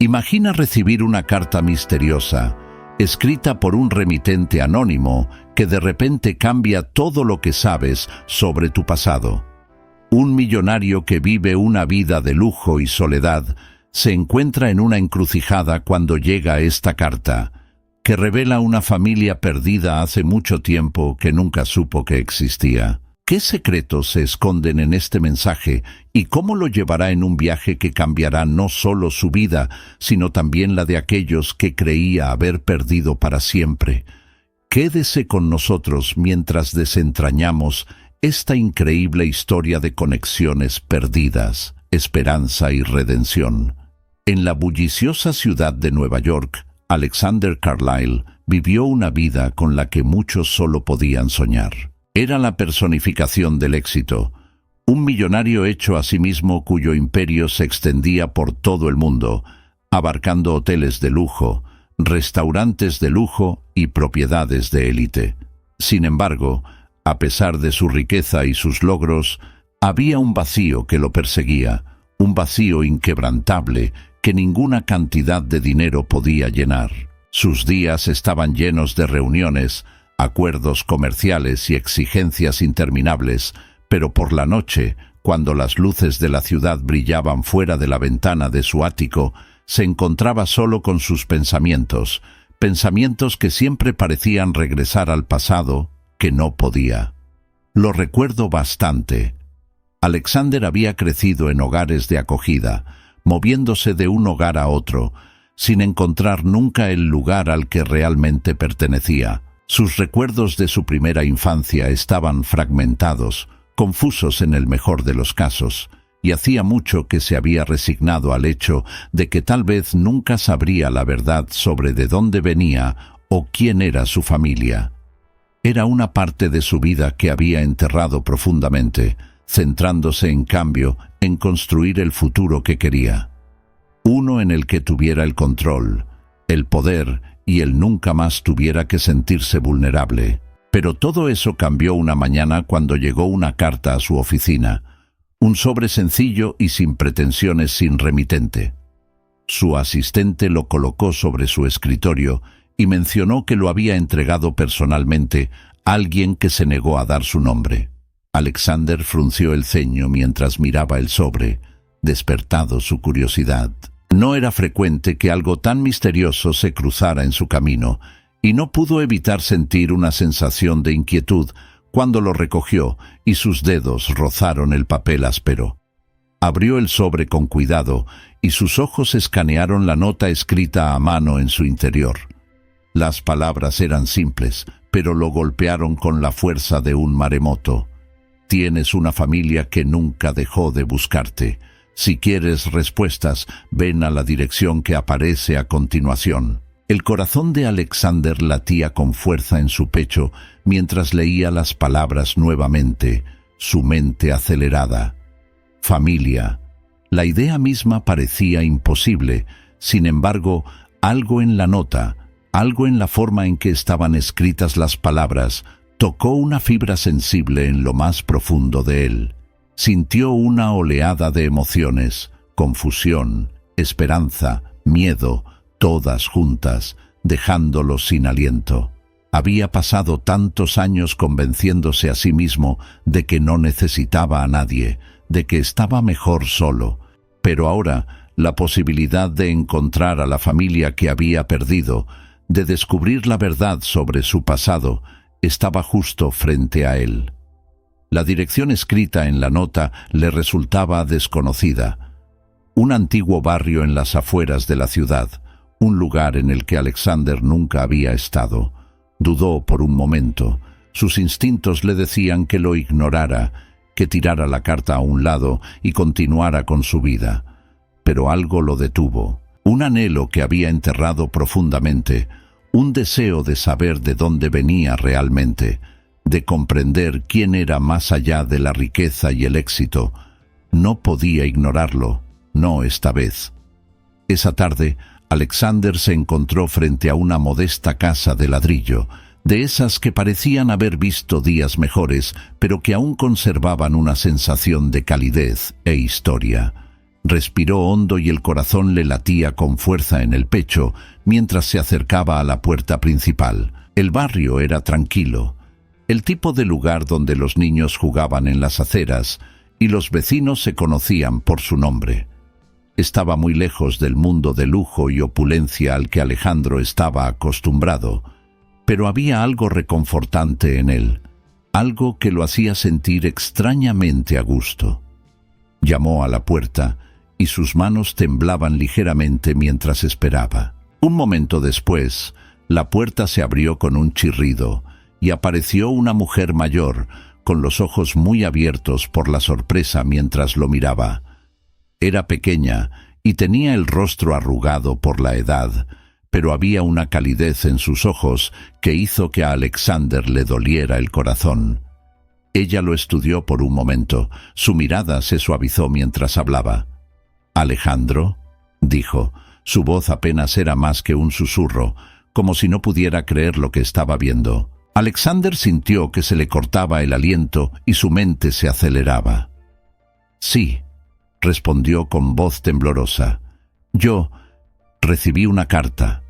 Imagina recibir una carta misteriosa, escrita por un remitente anónimo que de repente cambia todo lo que sabes sobre tu pasado. Un millonario que vive una vida de lujo y soledad se encuentra en una encrucijada cuando llega esta carta, que revela una familia perdida hace mucho tiempo que nunca supo que existía. ¿Qué secretos se esconden en este mensaje y cómo lo llevará en un viaje que cambiará no solo su vida, sino también la de aquellos que creía haber perdido para siempre? Quédese con nosotros mientras desentrañamos esta increíble historia de conexiones perdidas, esperanza y redención. En la bulliciosa ciudad de Nueva York, Alexander Carlyle vivió una vida con la que muchos solo podían soñar. Era la personificación del éxito, un millonario hecho a sí mismo cuyo imperio se extendía por todo el mundo, abarcando hoteles de lujo, restaurantes de lujo y propiedades de élite. Sin embargo, a pesar de su riqueza y sus logros, había un vacío que lo perseguía, un vacío inquebrantable que ninguna cantidad de dinero podía llenar. Sus días estaban llenos de reuniones, acuerdos comerciales y exigencias interminables, pero por la noche, cuando las luces de la ciudad brillaban fuera de la ventana de su ático, se encontraba solo con sus pensamientos que siempre parecían regresar al pasado, que no podía. Lo recuerdo bastante. Alexander había crecido en hogares de acogida, moviéndose de un hogar a otro, sin encontrar nunca el lugar al que realmente pertenecía. Sus recuerdos de su primera infancia estaban fragmentados, confusos en el mejor de los casos, y hacía mucho que se había resignado al hecho de que tal vez nunca sabría la verdad sobre de dónde venía o quién era su familia. Era una parte de su vida que había enterrado profundamente, centrándose en cambio en construir el futuro que quería. Uno en el que tuviera el control, el poder y él nunca más tuviera que sentirse vulnerable. Pero todo eso cambió una mañana cuando llegó una carta a su oficina, un sobre sencillo y sin pretensiones sin remitente. Su asistente lo colocó sobre su escritorio y mencionó que lo había entregado personalmente a alguien que se negó a dar su nombre. Alexander frunció el ceño mientras miraba el sobre, despertado su curiosidad. No era frecuente que algo tan misterioso se cruzara en su camino, y no pudo evitar sentir una sensación de inquietud cuando lo recogió y sus dedos rozaron el papel áspero. Abrió el sobre con cuidado y sus ojos escanearon la nota escrita a mano en su interior. Las palabras eran simples, pero lo golpearon con la fuerza de un maremoto. Tienes una familia que nunca dejó de buscarte. Si quieres respuestas, ven a la dirección que aparece a continuación. El corazón de Alexander latía con fuerza en su pecho mientras leía las palabras nuevamente, su mente acelerada. Familia. La idea misma parecía imposible. Sin embargo, algo en la nota, algo en la forma en que estaban escritas las palabras, tocó una fibra sensible en lo más profundo de él. Sintió una oleada de emociones, confusión, esperanza, miedo, todas juntas, dejándolo sin aliento. Había pasado tantos años convenciéndose a sí mismo de que no necesitaba a nadie, de que estaba mejor solo, pero ahora la posibilidad de encontrar a la familia que había perdido, de descubrir la verdad sobre su pasado, estaba justo frente a él. La dirección escrita en la nota le resultaba desconocida. Un antiguo barrio en las afueras de la ciudad, un lugar en el que Alexander nunca había estado. Dudó por un momento. Sus instintos le decían que lo ignorara, que tirara la carta a un lado y continuara con su vida. Pero algo lo detuvo. Un anhelo que había enterrado profundamente, un deseo de saber de dónde venía realmente, de comprender quién era más allá de la riqueza y el éxito. No podía ignorarlo, no esta vez. Esa tarde, Alexander se encontró frente a una modesta casa de ladrillo, de esas que parecían haber visto días mejores, pero que aún conservaban una sensación de calidez e historia. Respiró hondo y el corazón le latía con fuerza en el pecho mientras se acercaba a la puerta principal. El barrio era tranquilo, el tipo de lugar donde los niños jugaban en las aceras y los vecinos se conocían por su nombre. Estaba muy lejos del mundo de lujo y opulencia al que Alejandro estaba acostumbrado, pero había algo reconfortante en él, algo que lo hacía sentir extrañamente a gusto. Llamó a la puerta y sus manos temblaban ligeramente mientras esperaba. Un momento después, la puerta se abrió con un chirrido y apareció una mujer mayor, con los ojos muy abiertos por la sorpresa mientras lo miraba. Era pequeña y tenía el rostro arrugado por la edad, pero había una calidez en sus ojos que hizo que a Alexander le doliera el corazón. Ella lo estudió por un momento. Su mirada se suavizó mientras hablaba. «Alejandro», dijo. Su voz apenas era más que un susurro, como si no pudiera creer lo que estaba viendo. Alexander sintió que se le cortaba el aliento y su mente se aceleraba. «Sí», respondió con voz temblorosa. «Yo recibí una carta».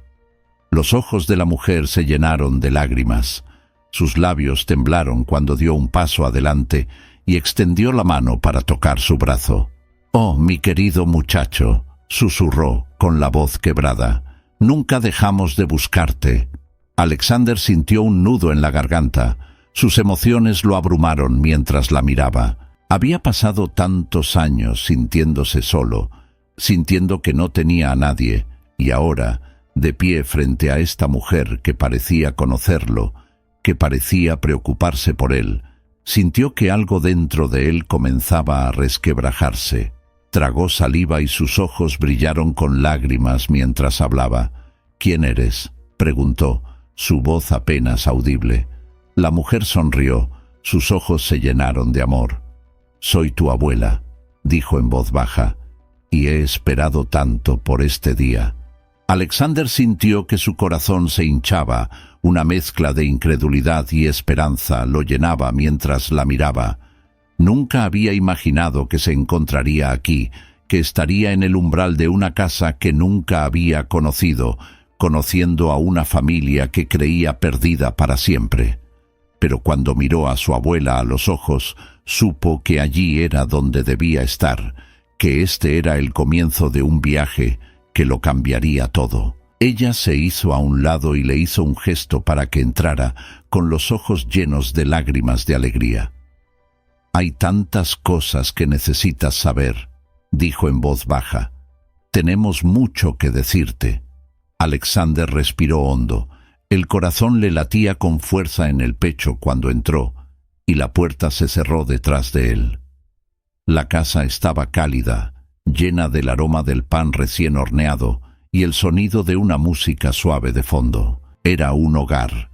Los ojos de la mujer se llenaron de lágrimas. Sus labios temblaron cuando dio un paso adelante y extendió la mano para tocar su brazo. «Oh, mi querido muchacho», susurró con la voz quebrada, «nunca dejamos de buscarte». Alexander sintió un nudo en la garganta. Sus emociones lo abrumaron mientras la miraba. Había pasado tantos años sintiéndose solo, sintiendo que no tenía a nadie, y ahora, de pie frente a esta mujer que parecía conocerlo, que parecía preocuparse por él, sintió que algo dentro de él comenzaba a resquebrajarse. Tragó saliva y sus ojos brillaron con lágrimas mientras hablaba. «¿Quién eres?», preguntó, su voz apenas audible. La mujer sonrió, sus ojos se llenaron de amor. «Soy tu abuela», dijo en voz baja, «y he esperado tanto por este día». Alexander sintió que su corazón se hinchaba, una mezcla de incredulidad y esperanza lo llenaba mientras la miraba. Nunca había imaginado que se encontraría aquí, que estaría en el umbral de una casa que nunca había conocido, conociendo a una familia que creía perdida para siempre. Pero cuando miró a su abuela a los ojos, supo que allí era donde debía estar, que este era el comienzo de un viaje que lo cambiaría todo. Ella se hizo a un lado y le hizo un gesto para que entrara, con los ojos llenos de lágrimas de alegría. «Hay tantas cosas que necesitas saber», dijo en voz baja. «Tenemos mucho que decirte». Alexander respiró hondo. El corazón le latía con fuerza en el pecho cuando entró, y la puerta se cerró detrás de él. La casa estaba cálida, llena del aroma del pan recién horneado y el sonido de una música suave de fondo. Era un hogar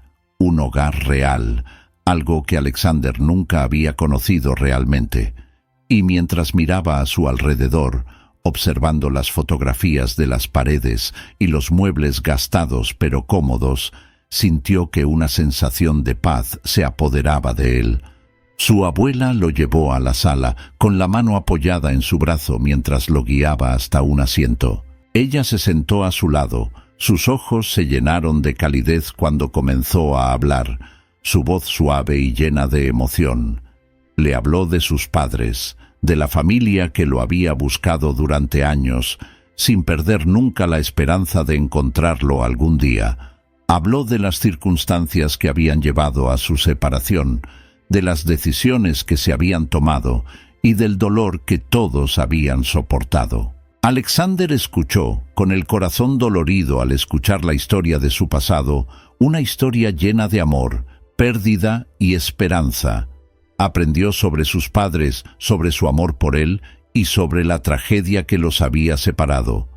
real, algo que Alexander nunca había conocido realmente, y mientras miraba a su alrededor, observando las fotografías de las paredes y los muebles gastados pero cómodos, sintió que una sensación de paz se apoderaba de él. Su abuela lo llevó a la sala, con la mano apoyada en su brazo mientras lo guiaba hasta un asiento. Ella se sentó a su lado. Sus ojos se llenaron de calidez cuando comenzó a hablar, su voz suave y llena de emoción. Le habló de sus padres, de la familia que lo había buscado durante años, sin perder nunca la esperanza de encontrarlo algún día. Habló de las circunstancias que habían llevado a su separación, de las decisiones que se habían tomado y del dolor que todos habían soportado. Alexander escuchó, con el corazón dolorido al escuchar la historia de su pasado, una historia llena de amor, pérdida y esperanza. Aprendió sobre sus padres, sobre su amor por él y sobre la tragedia que los había separado.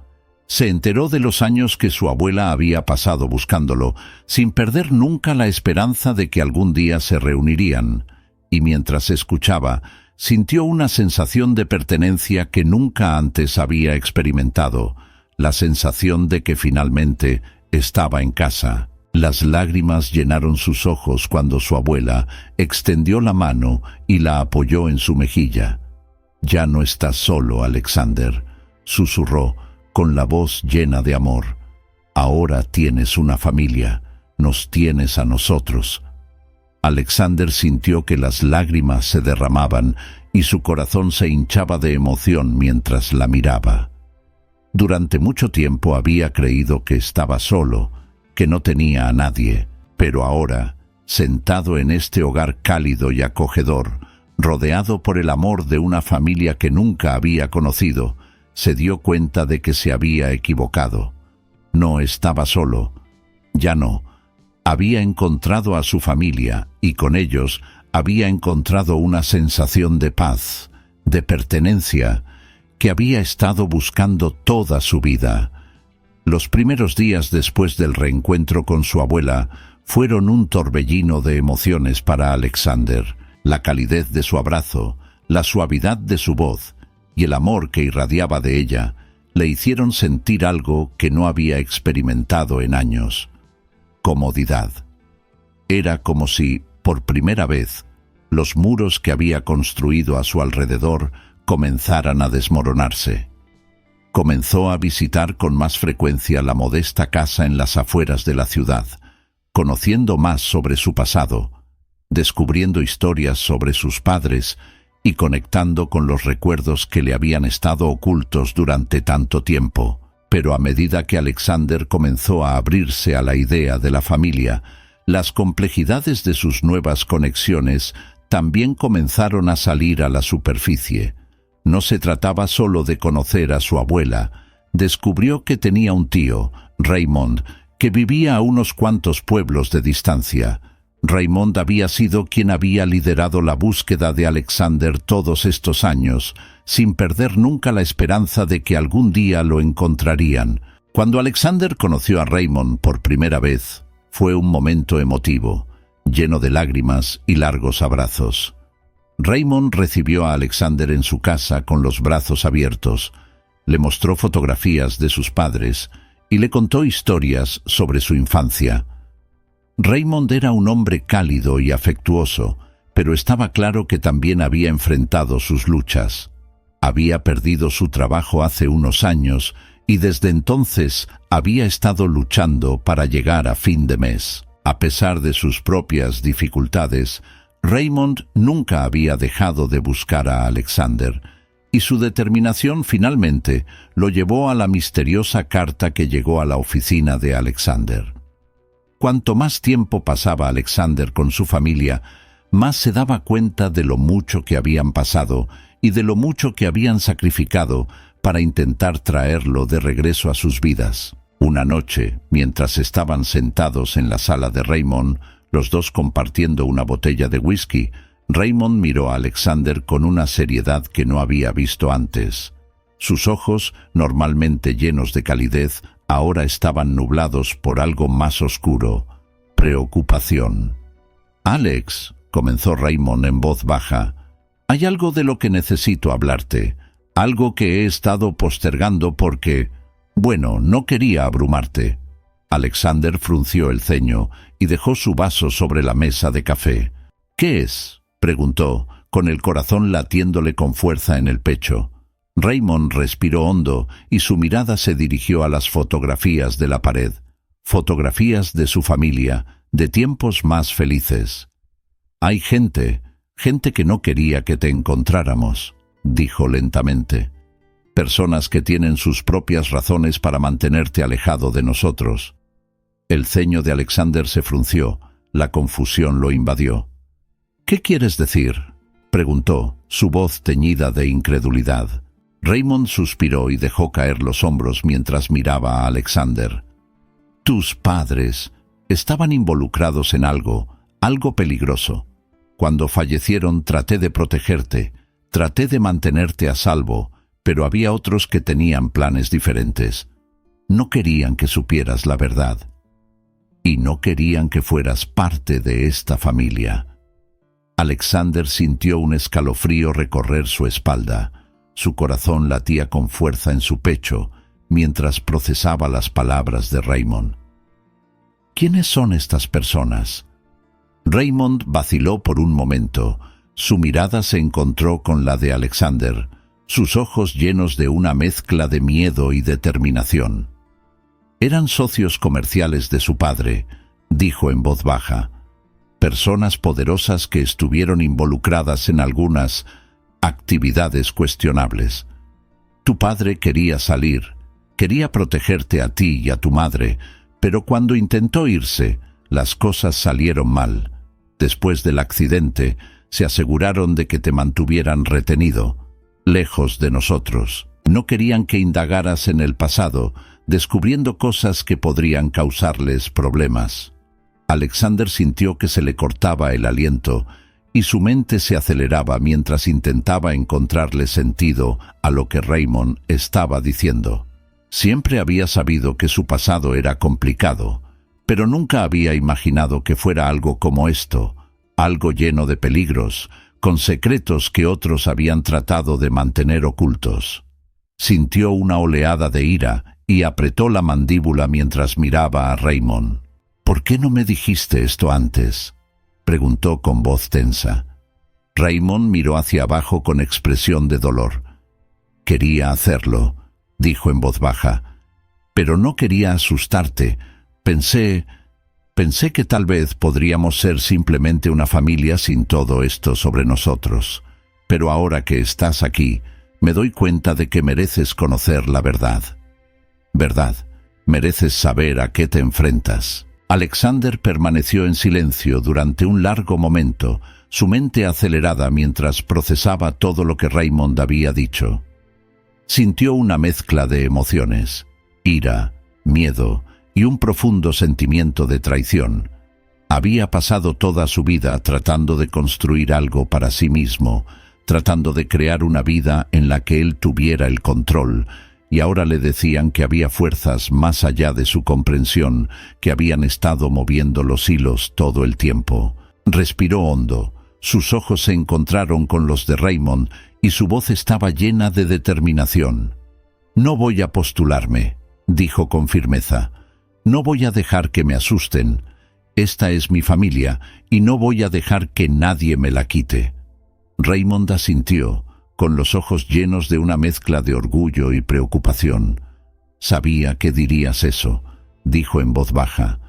Se enteró de los años que su abuela había pasado buscándolo, sin perder nunca la esperanza de que algún día se reunirían, y mientras escuchaba, sintió una sensación de pertenencia que nunca antes había experimentado, la sensación de que finalmente estaba en casa. Las lágrimas llenaron sus ojos cuando su abuela extendió la mano y la apoyó en su mejilla. «Ya no estás solo, Alexander», susurró, con la voz llena de amor. Ahora tienes una familia, nos tienes a nosotros. Alexander sintió que las lágrimas se derramaban y su corazón se hinchaba de emoción mientras la miraba. Durante mucho tiempo había creído que estaba solo, que no tenía a nadie, pero ahora, sentado en este hogar cálido y acogedor, rodeado por el amor de una familia que nunca había conocido, se dio cuenta de que se había equivocado. No estaba solo, ya no. Había encontrado a su familia y con ellos había encontrado una sensación de paz, de pertenencia, que había estado buscando toda su vida. Los primeros días después del reencuentro con su abuela fueron un torbellino de emociones para Alexander. La calidez de su abrazo, la suavidad de su voz y el amor que irradiaba de ella le hicieron sentir algo que no había experimentado en años: comodidad. Era como si, por primera vez, los muros que había construido a su alrededor comenzaran a desmoronarse. Comenzó a visitar con más frecuencia la modesta casa en las afueras de la ciudad, conociendo más sobre su pasado, descubriendo historias sobre sus padres y conectando con los recuerdos que le habían estado ocultos durante tanto tiempo. Pero a medida que Alexander comenzó a abrirse a la idea de la familia, las complejidades de sus nuevas conexiones también comenzaron a salir a la superficie. No se trataba solo de conocer a su abuela. Descubrió que tenía un tío, Raymond, que vivía a unos cuantos pueblos de distancia. Raymond había sido quien había liderado la búsqueda de Alexander todos estos años, sin perder nunca la esperanza de que algún día lo encontrarían. Cuando Alexander conoció a Raymond por primera vez, fue un momento emotivo, lleno de lágrimas y largos abrazos. Raymond recibió a Alexander en su casa con los brazos abiertos, le mostró fotografías de sus padres y le contó historias sobre su infancia. Raymond era un hombre cálido y afectuoso, pero estaba claro que también había enfrentado sus luchas. Había perdido su trabajo hace unos años y desde entonces había estado luchando para llegar a fin de mes. A pesar de sus propias dificultades, Raymond nunca había dejado de buscar a Alexander, y su determinación finalmente lo llevó a la misteriosa carta que llegó a la oficina de Alexander. Cuanto más tiempo pasaba Alexander con su familia, más se daba cuenta de lo mucho que habían pasado y de lo mucho que habían sacrificado para intentar traerlo de regreso a sus vidas. Una noche, mientras estaban sentados en la sala de Raymond, los dos compartiendo una botella de whisky, Raymond miró a Alexander con una seriedad que no había visto antes. Sus ojos, normalmente llenos de calidez, ahora estaban nublados por algo más oscuro: preocupación. «Alex», comenzó Raymond en voz baja, «hay algo de lo que necesito hablarte, algo que he estado postergando porque, bueno, no quería abrumarte». Alexander frunció el ceño y dejó su vaso sobre la mesa de café. «¿Qué es?», preguntó, con el corazón latiéndole con fuerza en el pecho. Raymond respiró hondo y su mirada se dirigió a las fotografías de la pared. Fotografías de su familia, de tiempos más felices. «Hay gente que no quería que te encontráramos», dijo lentamente. «Personas que tienen sus propias razones para mantenerte alejado de nosotros». El ceño de Alexander se frunció, la confusión lo invadió. «¿Qué quieres decir?», preguntó, su voz teñida de incredulidad. Raymond suspiró y dejó caer los hombros mientras miraba a Alexander. «Tus padres estaban involucrados en algo peligroso. Cuando fallecieron traté de protegerte, traté de mantenerte a salvo, pero había otros que tenían planes diferentes. No querían que supieras la verdad. Y no querían que fueras parte de esta familia». Alexander sintió un escalofrío recorrer su espalda. Su corazón latía con fuerza en su pecho mientras procesaba las palabras de Raymond. «¿Quiénes son estas personas?». Raymond vaciló por un momento. Su mirada se encontró con la de Alexander. sus ojos llenos de una mezcla de miedo y determinación. Eran socios comerciales de su padre, dijo en voz baja, personas poderosas que estuvieron involucradas en algunas actividades cuestionables. Tu padre quería salir, quería protegerte a ti y a tu madre, pero cuando intentó irse, las cosas salieron mal. Después del accidente, se aseguraron de que te mantuvieran retenido, lejos de nosotros. No querían que indagaras en el pasado, descubriendo cosas que podrían causarles problemas. Alexander sintió que se le cortaba el aliento y su mente se aceleraba mientras intentaba encontrarle sentido a lo que Raymond estaba diciendo. Siempre había sabido que su pasado era complicado, pero nunca había imaginado que fuera algo como esto, algo lleno de peligros, con secretos que otros habían tratado de mantener ocultos. Sintió una oleada de ira y apretó la mandíbula mientras miraba a Raymond. «¿Por qué no me dijiste esto antes?», preguntó con voz tensa. Raymond miró hacia abajo con expresión de dolor. «Quería hacerlo», dijo en voz baja, «pero no quería asustarte. Pensé que tal vez podríamos ser simplemente una familia sin todo esto sobre nosotros. Pero ahora que estás aquí, me doy cuenta de que mereces conocer la verdad. Verdad, mereces saber a qué te enfrentas». Alexander permaneció en silencio durante un largo momento, su mente acelerada mientras procesaba todo lo que Raymond había dicho. Sintió una mezcla de emociones, ira, miedo y un profundo sentimiento de traición. Había pasado toda su vida tratando de construir algo para sí mismo, tratando de crear una vida en la que él tuviera el control, y ahora le decían que había fuerzas más allá de su comprensión que habían estado moviendo los hilos todo el tiempo. Respiró hondo, sus ojos se encontraron con los de Raymond y su voz estaba llena de determinación. «No voy a postularme», dijo con firmeza. «No voy a dejar que me asusten. Esta es mi familia y no voy a dejar que nadie me la quite». Raymond asintió, con los ojos llenos de una mezcla de orgullo y preocupación. «Sabía que dirías eso», dijo en voz baja.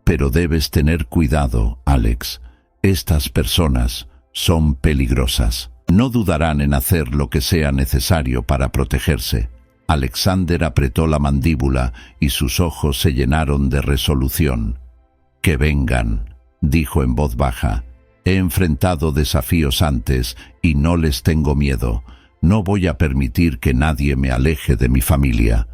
«Pero debes tener cuidado, Alex. Estas personas son peligrosas. No dudarán en hacer lo que sea necesario para protegerse». Alexander apretó la mandíbula y sus ojos se llenaron de resolución. «Que vengan», dijo en voz baja. «He enfrentado desafíos antes y no les tengo miedo. No voy a permitir que nadie me aleje de mi familia».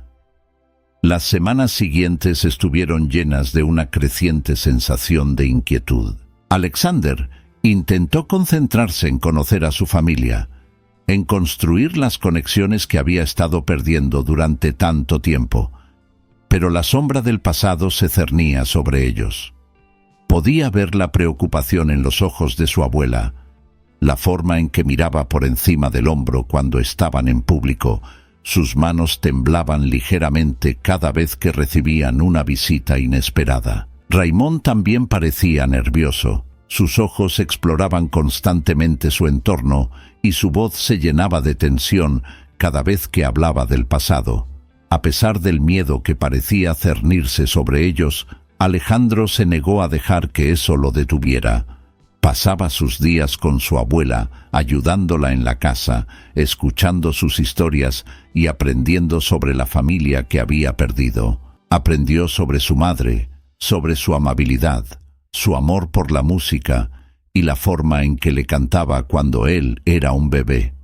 Las semanas siguientes estuvieron llenas de una creciente sensación de inquietud. Alexander intentó concentrarse en conocer a su familia, en construir las conexiones que había estado perdiendo durante tanto tiempo, pero la sombra del pasado se cernía sobre ellos. Podía ver la preocupación en los ojos de su abuela, la forma en que miraba por encima del hombro cuando estaban en público. Sus manos temblaban ligeramente cada vez que recibían una visita inesperada. Raymond también parecía nervioso. Sus ojos exploraban constantemente su entorno y su voz se llenaba de tensión cada vez que hablaba del pasado. A pesar del miedo que parecía cernirse sobre ellos, Alejandro se negó a dejar que eso lo detuviera. Pasaba sus días con su abuela, ayudándola en la casa, escuchando sus historias y aprendiendo sobre la familia que había perdido. Aprendió sobre su madre, sobre su amabilidad, su amor por la música y la forma en que le cantaba cuando él era un bebé.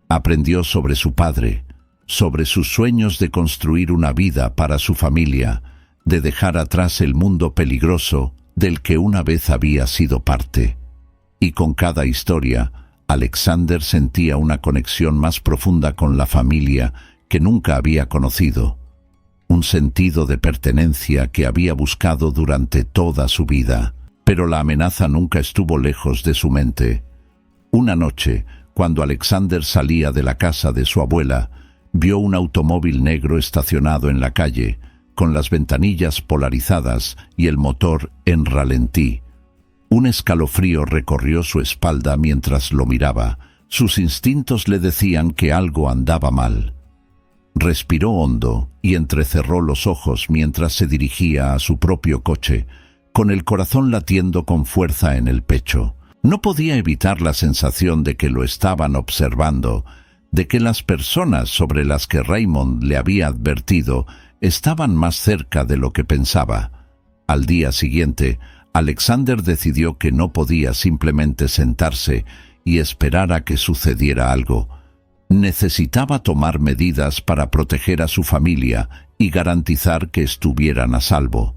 Aprendió sobre su padre, sobre sus sueños de construir una vida para su familia, de dejar atrás el mundo peligroso del que una vez había sido parte. Y con cada historia, Alexander sentía una conexión más profunda con la familia que nunca había conocido, un sentido de pertenencia que había buscado durante toda su vida. Pero la amenaza nunca estuvo lejos de su mente. Una noche, cuando Alexander salía de la casa de su abuela, vio un automóvil negro estacionado en la calle, con las ventanillas polarizadas y el motor en ralentí. Un escalofrío recorrió su espalda mientras lo miraba, Sus instintos le decían que algo andaba mal. Respiró hondo y entrecerró los ojos mientras se dirigía a su propio coche, con el corazón latiendo con fuerza en el pecho. No podía evitar la sensación de que lo estaban observando, de que las personas sobre las que Raymond le había advertido estaban más cerca de lo que pensaba. Al día siguiente, Alexander decidió que no podía simplemente sentarse y esperar a que sucediera algo. Necesitaba tomar medidas para proteger a su familia y garantizar que estuvieran a salvo.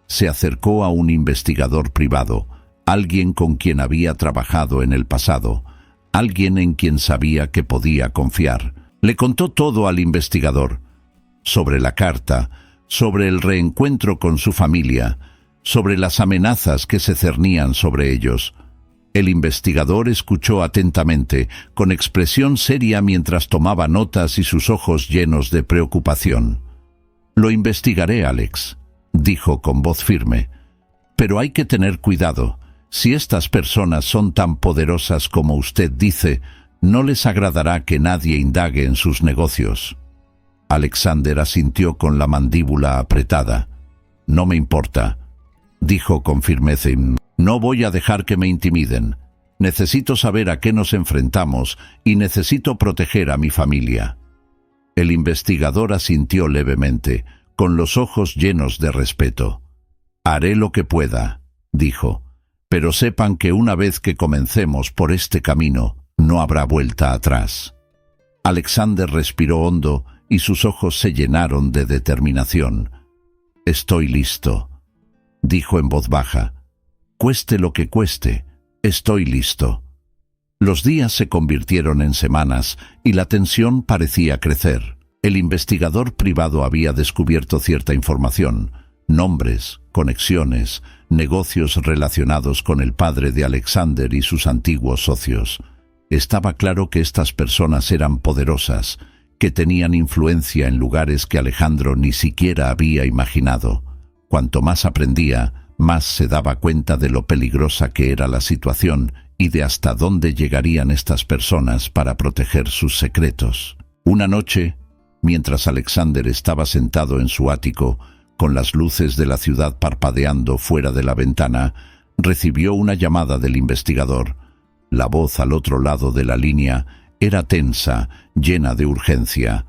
Se acercó a un investigador privado, alguien con quien había trabajado en el pasado, alguien en quien sabía que podía confiar. Le contó todo al investigador, sobre la carta, sobre el reencuentro con su familia, sobre las amenazas que se cernían sobre ellos. El investigador escuchó atentamente, con expresión seria mientras tomaba notas y sus ojos llenos de preocupación. «Lo investigaré, Alex», dijo con voz firme. «Pero hay que tener cuidado. Si estas personas son tan poderosas como usted dice, no les agradará que nadie indague en sus negocios». Alexander asintió con la mandíbula apretada. «No me importa», dijo con firmeza. «No voy a dejar que me intimiden. Necesito saber a qué nos enfrentamos y necesito proteger a mi familia». El investigador asintió levemente, con los ojos llenos de respeto. «Haré lo que pueda», dijo, «pero sepan que una vez que comencemos por este camino, no habrá vuelta atrás». Alexander respiró hondo y sus ojos se llenaron de determinación. «Estoy listo», dijo en voz baja. «Cueste lo que cueste, estoy listo». Los días se convirtieron en semanas y la tensión parecía crecer. El investigador privado había descubierto cierta información, nombres, conexiones, negocios relacionados con el padre de Alexander y sus antiguos socios. Estaba claro que estas personas eran poderosas, que tenían influencia en lugares que Alejandro ni siquiera había imaginado. Cuanto más aprendía, más se daba cuenta de lo peligrosa que era la situación y de hasta dónde llegarían estas personas para proteger sus secretos. Una noche, mientras Alexander estaba sentado en su ático, con las luces de la ciudad parpadeando fuera de la ventana, recibió una llamada del investigador. La voz al otro lado de la línea era tensa, llena de urgencia.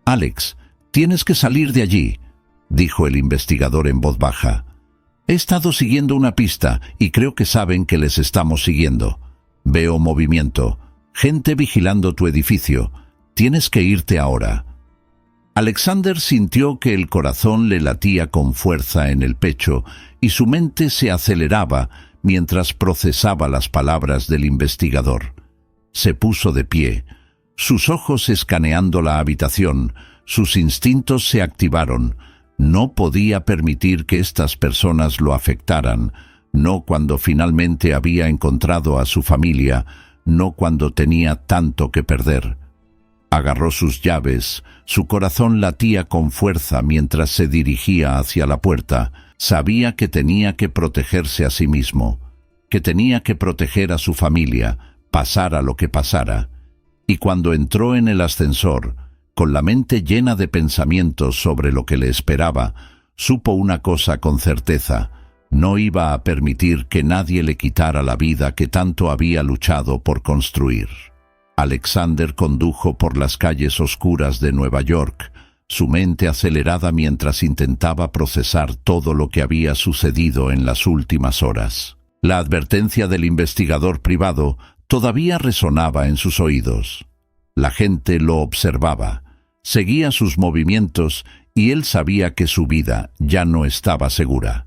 «Alex, tienes que salir de allí», dijo el investigador en voz baja. «He estado siguiendo una pista y creo que saben que les estamos siguiendo. Veo movimiento, gente vigilando tu edificio. Tienes que irte ahora». Alexander sintió que el corazón le latía con fuerza en el pecho y su mente se aceleraba mientras procesaba las palabras del investigador. Se puso de pie, sus ojos escaneando la habitación, sus instintos se activaron. No podía permitir que estas personas lo afectaran, no cuando finalmente había encontrado a su familia, no cuando tenía tanto que perder. Agarró sus llaves, su corazón latía con fuerza mientras se dirigía hacia la puerta. Sabía que tenía que protegerse a sí mismo, que tenía que proteger a su familia, pasara lo que pasara. Y cuando entró en el ascensor, con la mente llena de pensamientos sobre lo que le esperaba, supo una cosa con certeza: no iba a permitir que nadie le quitara la vida que tanto había luchado por construir. Alexander condujo por las calles oscuras de Nueva York, su mente acelerada mientras intentaba procesar todo lo que había sucedido en las últimas horas. La advertencia del investigador privado todavía resonaba en sus oídos. La gente lo observaba, seguía sus movimientos y él sabía que su vida ya no estaba segura.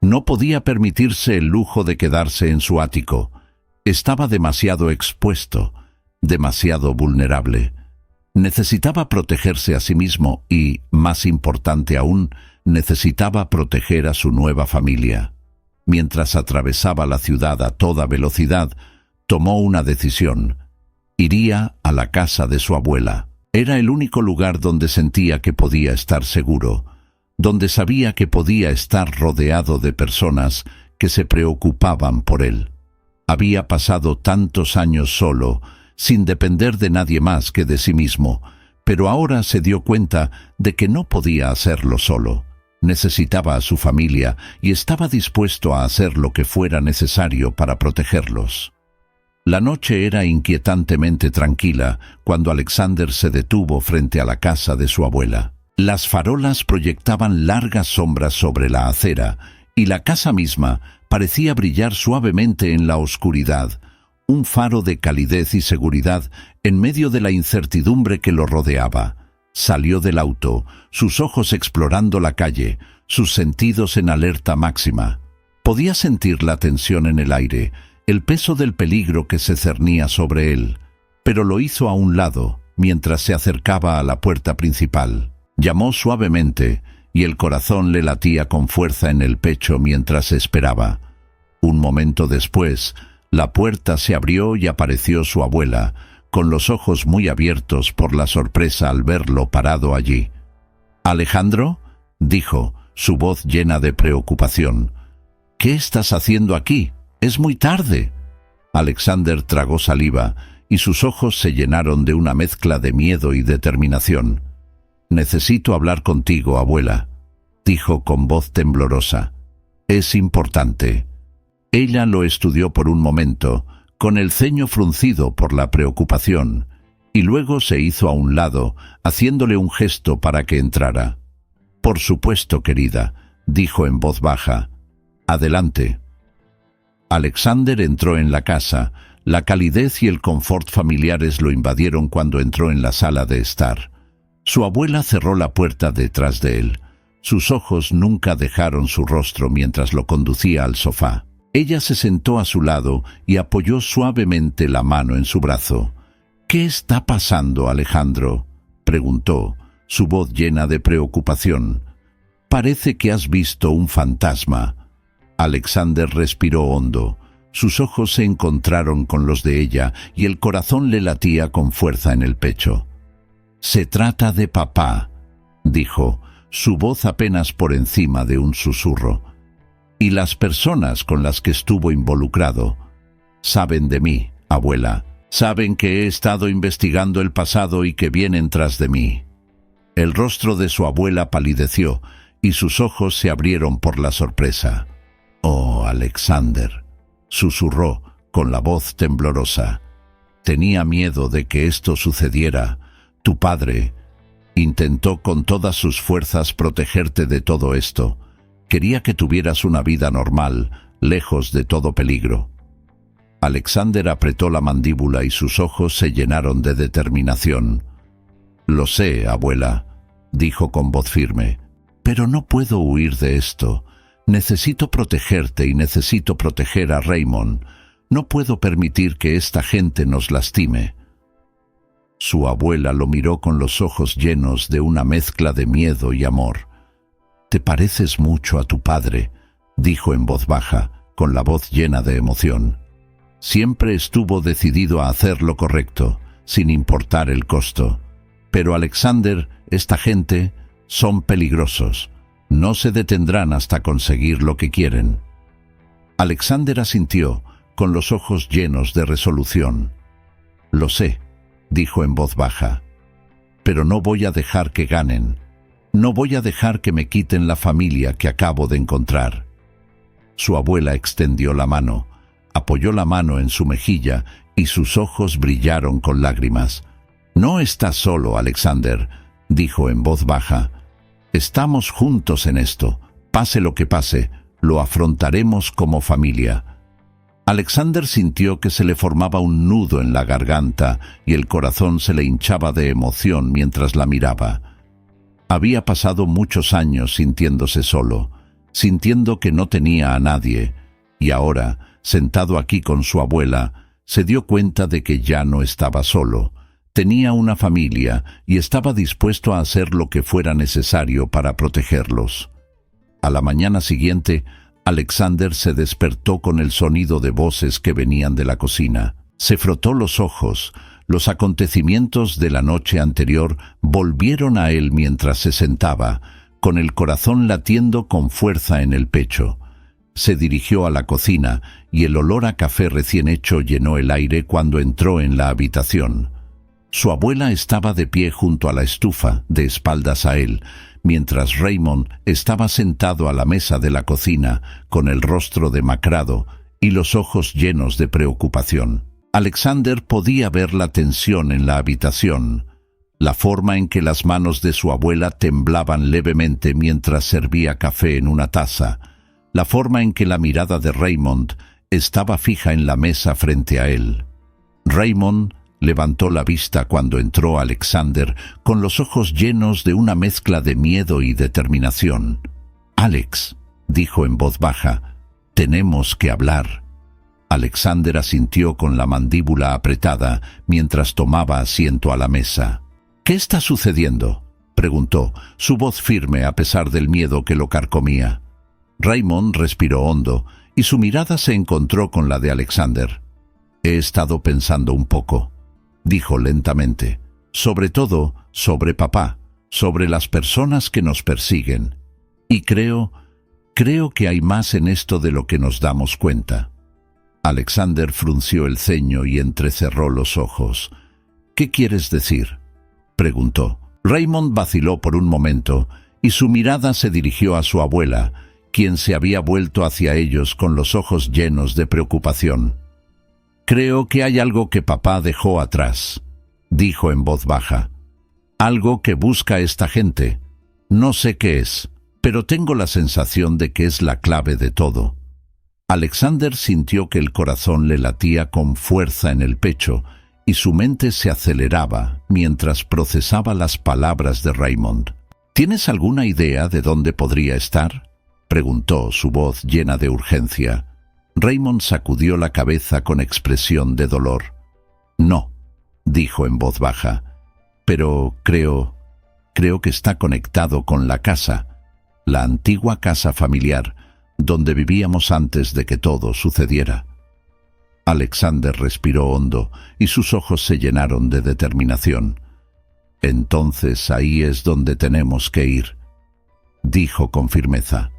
No podía permitirse el lujo de quedarse en su ático. Estaba demasiado expuesto, demasiado vulnerable. Necesitaba protegerse a sí mismo y, más importante aún, necesitaba proteger a su nueva familia. Mientras atravesaba la ciudad a toda velocidad, tomó una decisión. Iría a la casa de su abuela. Era el único lugar donde sentía que podía estar seguro, donde sabía que podía estar rodeado de personas que se preocupaban por él. Había pasado tantos años solo, sin depender de nadie más que de sí mismo, pero ahora se dio cuenta de que no podía hacerlo solo. Necesitaba a su familia y estaba dispuesto a hacer lo que fuera necesario para protegerlos. La noche era inquietantemente tranquila cuando Alexander se detuvo frente a la casa de su abuela. Las farolas proyectaban largas sombras sobre la acera y la casa misma parecía brillar suavemente en la oscuridad, un faro de calidez y seguridad en medio de la incertidumbre que lo rodeaba. Salió del auto, sus ojos explorando la calle, sus sentidos en alerta máxima. Podía sentir la tensión en el aire, el peso del peligro que se cernía sobre él, pero lo hizo a un lado mientras se acercaba a la puerta principal. Llamó suavemente y el corazón le latía con fuerza en el pecho mientras esperaba. Un momento después, la puerta se abrió y apareció su abuela, con los ojos muy abiertos por la sorpresa al verlo parado allí. «¿Alejandro?», dijo, su voz llena de preocupación. «¿Qué estás haciendo aquí? Es muy tarde». Alexander tragó saliva y sus ojos se llenaron de una mezcla de miedo y determinación. «Necesito hablar contigo, abuela», dijo con voz temblorosa. «Es importante». Ella lo estudió por un momento, con el ceño fruncido por la preocupación, y luego se hizo a un lado, haciéndole un gesto para que entrara. «Por supuesto, querida», dijo en voz baja. «Adelante». Alexander entró en la casa. La calidez y el confort familiares lo invadieron cuando entró en la sala de estar. Su abuela cerró la puerta detrás de él. Sus ojos nunca dejaron su rostro mientras lo conducía al sofá. Ella se sentó a su lado y apoyó suavemente la mano en su brazo. «¿Qué está pasando, Alejandro?», preguntó, su voz llena de preocupación. «Parece que has visto un fantasma». Alexander respiró hondo. Sus ojos se encontraron con los de ella y el corazón le latía con fuerza en el pecho. «Se trata de papá», dijo, su voz apenas por encima de un susurro. «Y las personas con las que estuvo involucrado saben de mí, abuela. Saben que he estado investigando el pasado y que vienen tras de mí». El rostro de su abuela palideció y sus ojos se abrieron por la sorpresa. «Oh, Alexander», susurró con la voz temblorosa. «Tenía miedo de que esto sucediera. Tu padre intentó con todas sus fuerzas protegerte de todo esto. Quería que tuvieras una vida normal, lejos de todo peligro». Alexander apretó la mandíbula y sus ojos se llenaron de determinación. «Lo sé, abuela», dijo con voz firme, «pero no puedo huir de esto. Necesito protegerte y necesito proteger a Raymond. No puedo permitir que esta gente nos lastime». Su abuela lo miró con los ojos llenos de una mezcla de miedo y amor. «Te pareces mucho a tu padre», dijo en voz baja, con la voz llena de emoción. «Siempre estuvo decidido a hacer lo correcto, sin importar el costo. Pero Alexander, esta gente, son peligrosos. No se detendrán hasta conseguir lo que quieren». Alexander asintió, con los ojos llenos de resolución. «Lo sé», dijo en voz baja, «pero no voy a dejar que ganen. No voy a dejar que me quiten la familia que acabo de encontrar». Su abuela extendió la mano, apoyó la mano en su mejilla y sus ojos brillaron con lágrimas. «No estás solo, Alexander», dijo en voz baja. «Estamos juntos en esto. Pase lo que pase, lo afrontaremos como familia». Alexander sintió que se le formaba un nudo en la garganta y el corazón se le hinchaba de emoción mientras la miraba. Había pasado muchos años sintiéndose solo, sintiendo que no tenía a nadie, y ahora, sentado aquí con su abuela, se dio cuenta de que ya no estaba solo. Tenía una familia y estaba dispuesto a hacer lo que fuera necesario para protegerlos. A la mañana siguiente, Alexander se despertó con el sonido de voces que venían de la cocina. Se frotó los ojos. Los acontecimientos de la noche anterior volvieron a él mientras se sentaba, con el corazón latiendo con fuerza en el pecho. Se dirigió a la cocina y el olor a café recién hecho llenó el aire cuando entró en la habitación. Su abuela estaba de pie junto a la estufa, de espaldas a él, mientras Raymond estaba sentado a la mesa de la cocina, con el rostro demacrado y los ojos llenos de preocupación. Alexander podía ver la tensión en la habitación, la forma en que las manos de su abuela temblaban levemente mientras servía café en una taza, la forma en que la mirada de Raymond estaba fija en la mesa frente a él. Raymond levantó la vista cuando entró Alexander con los ojos llenos de una mezcla de miedo y determinación. «Alex», dijo en voz baja, «tenemos que hablar». Alexander asintió con la mandíbula apretada mientras tomaba asiento a la mesa. «¿Qué está sucediendo?», preguntó, su voz firme a pesar del miedo que lo carcomía. Raymond respiró hondo y su mirada se encontró con la de Alexander. «He estado pensando un poco», dijo lentamente, «sobre todo sobre papá, sobre las personas que nos persiguen. Y creo que hay más en esto de lo que nos damos cuenta». Alexander frunció el ceño y entrecerró los ojos. «¿Qué quieres decir?», preguntó. Raymond vaciló por un momento y su mirada se dirigió a su abuela, quien se había vuelto hacia ellos con los ojos llenos de preocupación. «Creo que hay algo que papá dejó atrás», dijo en voz baja. «Algo que busca esta gente. No sé qué es, pero tengo la sensación de que es la clave de todo». Alexander sintió que el corazón le latía con fuerza en el pecho y su mente se aceleraba mientras procesaba las palabras de Raymond. «¿Tienes alguna idea de dónde podría estar?», preguntó, su voz llena de urgencia. Raymond sacudió la cabeza con expresión de dolor. «No», dijo en voz baja, «pero creo que está conectado con la casa, la antigua casa familiar, donde vivíamos antes de que todo sucediera». Alexander respiró hondo y sus ojos se llenaron de determinación. «Entonces ahí es donde tenemos que ir», dijo con firmeza.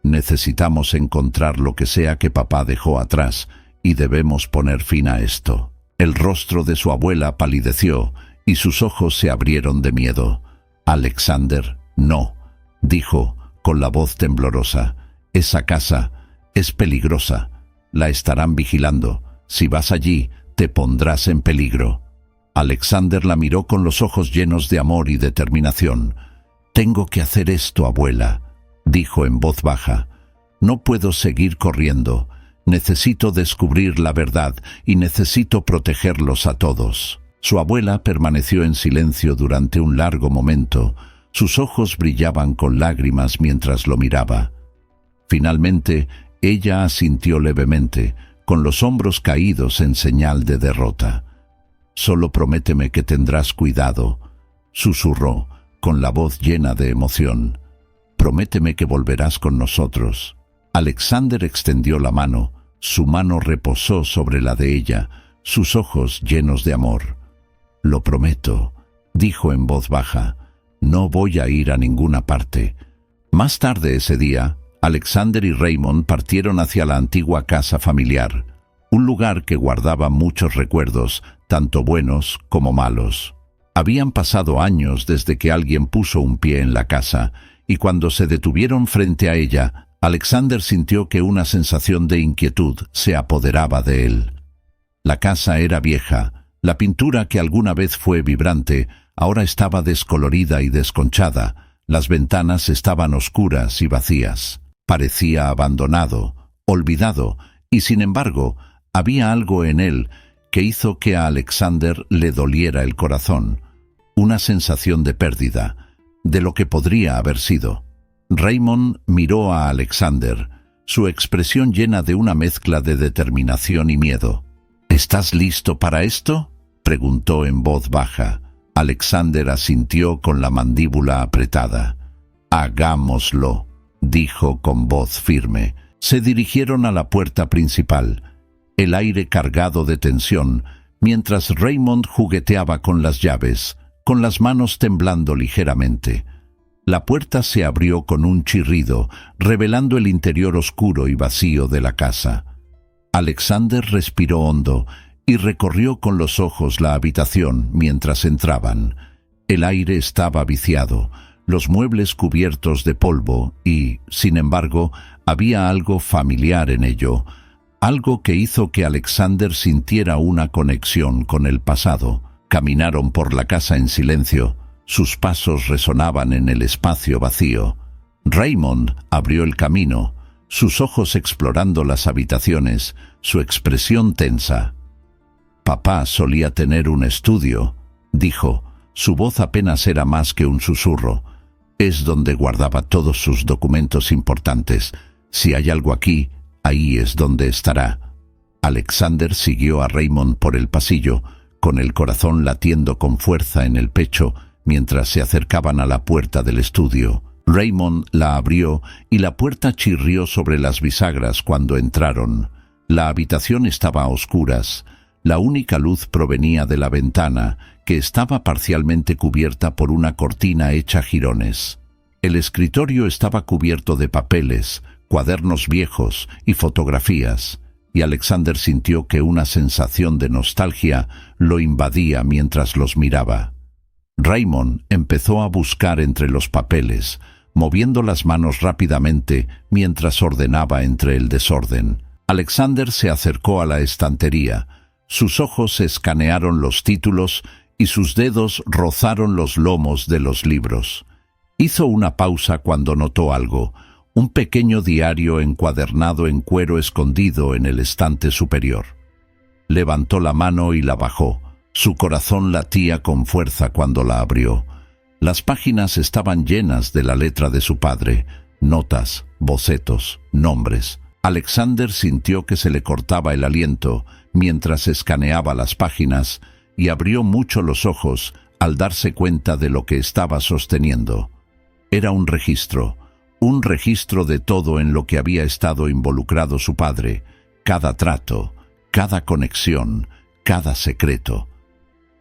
«Necesitamos encontrar lo que sea que papá dejó atrás y debemos poner fin a esto». El rostro de su abuela palideció y sus ojos se abrieron de miedo. «Alexander, no», dijo con la voz temblorosa. «Esa casa es peligrosa. La estarán vigilando. Si vas allí, te pondrás en peligro». Alexander la miró con los ojos llenos de amor y determinación. «Tengo que hacer esto, abuela», dijo en voz baja. «No puedo seguir corriendo. Necesito descubrir la verdad y necesito protegerlos a todos». Su abuela permaneció en silencio durante un largo momento. Sus ojos brillaban con lágrimas mientras lo miraba. Finalmente, ella asintió levemente, con los hombros caídos en señal de derrota. «Solo prométeme que tendrás cuidado», susurró, con la voz llena de emoción. «Prométeme que volverás con nosotros». Alexander extendió la mano, su mano reposó sobre la de ella, sus ojos llenos de amor. «Lo prometo», dijo en voz baja. «No voy a ir a ninguna parte». Más tarde ese día, Alexander y Raymond partieron hacia la antigua casa familiar, un lugar que guardaba muchos recuerdos, tanto buenos como malos. Habían pasado años desde que alguien puso un pie en la casa, y cuando se detuvieron frente a ella, Alexander sintió que una sensación de inquietud se apoderaba de él. La casa era vieja, la pintura que alguna vez fue vibrante, ahora estaba descolorida y desconchada, las ventanas estaban oscuras y vacías. Parecía abandonado, olvidado, y sin embargo, había algo en él que hizo que a Alexander le doliera el corazón, una sensación de pérdida, de lo que podría haber sido. Raymond miró a Alexander, su expresión llena de una mezcla de determinación y miedo. «¿Estás listo para esto?», preguntó en voz baja. Alexander asintió con la mandíbula apretada. «Hagámoslo», dijo con voz firme. Se dirigieron a la puerta principal, el aire cargado de tensión, mientras Raymond jugueteaba con las llaves, con las manos temblando ligeramente. La puerta se abrió con un chirrido, revelando el interior oscuro y vacío de la casa. Alexander respiró hondo y recorrió con los ojos la habitación mientras entraban. El aire estaba viciado, los muebles cubiertos de polvo y, sin embargo, había algo familiar en ello, algo que hizo que Alexander sintiera una conexión con el pasado. Caminaron por la casa en silencio. Sus pasos resonaban en el espacio vacío. Raymond abrió el camino, sus ojos explorando las habitaciones, su expresión tensa. «Papá solía tener un estudio», dijo. Su voz apenas era más que un susurro. «Es donde guardaba todos sus documentos importantes. Si hay algo aquí, ahí es donde estará». Alexander siguió a Raymond por el pasillo, con el corazón latiendo con fuerza en el pecho, mientras se acercaban a la puerta del estudio. Raymond la abrió y la puerta chirrió sobre las bisagras cuando entraron. La habitación estaba a oscuras. La única luz provenía de la ventana, que estaba parcialmente cubierta por una cortina hecha jirones. El escritorio estaba cubierto de papeles, cuadernos viejos y fotografías, y Alexander sintió que una sensación de nostalgia lo invadía mientras los miraba. Raymond empezó a buscar entre los papeles, moviendo las manos rápidamente mientras ordenaba entre el desorden. Alexander se acercó a la estantería. Sus ojos escanearon los títulos y sus dedos rozaron los lomos de los libros. Hizo una pausa cuando notó algo, un pequeño diario encuadernado en cuero escondido en el estante superior. Levantó la mano y la bajó. Su corazón latía con fuerza cuando la abrió. Las páginas estaban llenas de la letra de su padre, notas, bocetos, nombres. Alexander sintió que se le cortaba el aliento mientras escaneaba las páginas y abrió mucho los ojos al darse cuenta de lo que estaba sosteniendo. Era un registro de todo en lo que había estado involucrado su padre, cada trato, cada conexión, cada secreto.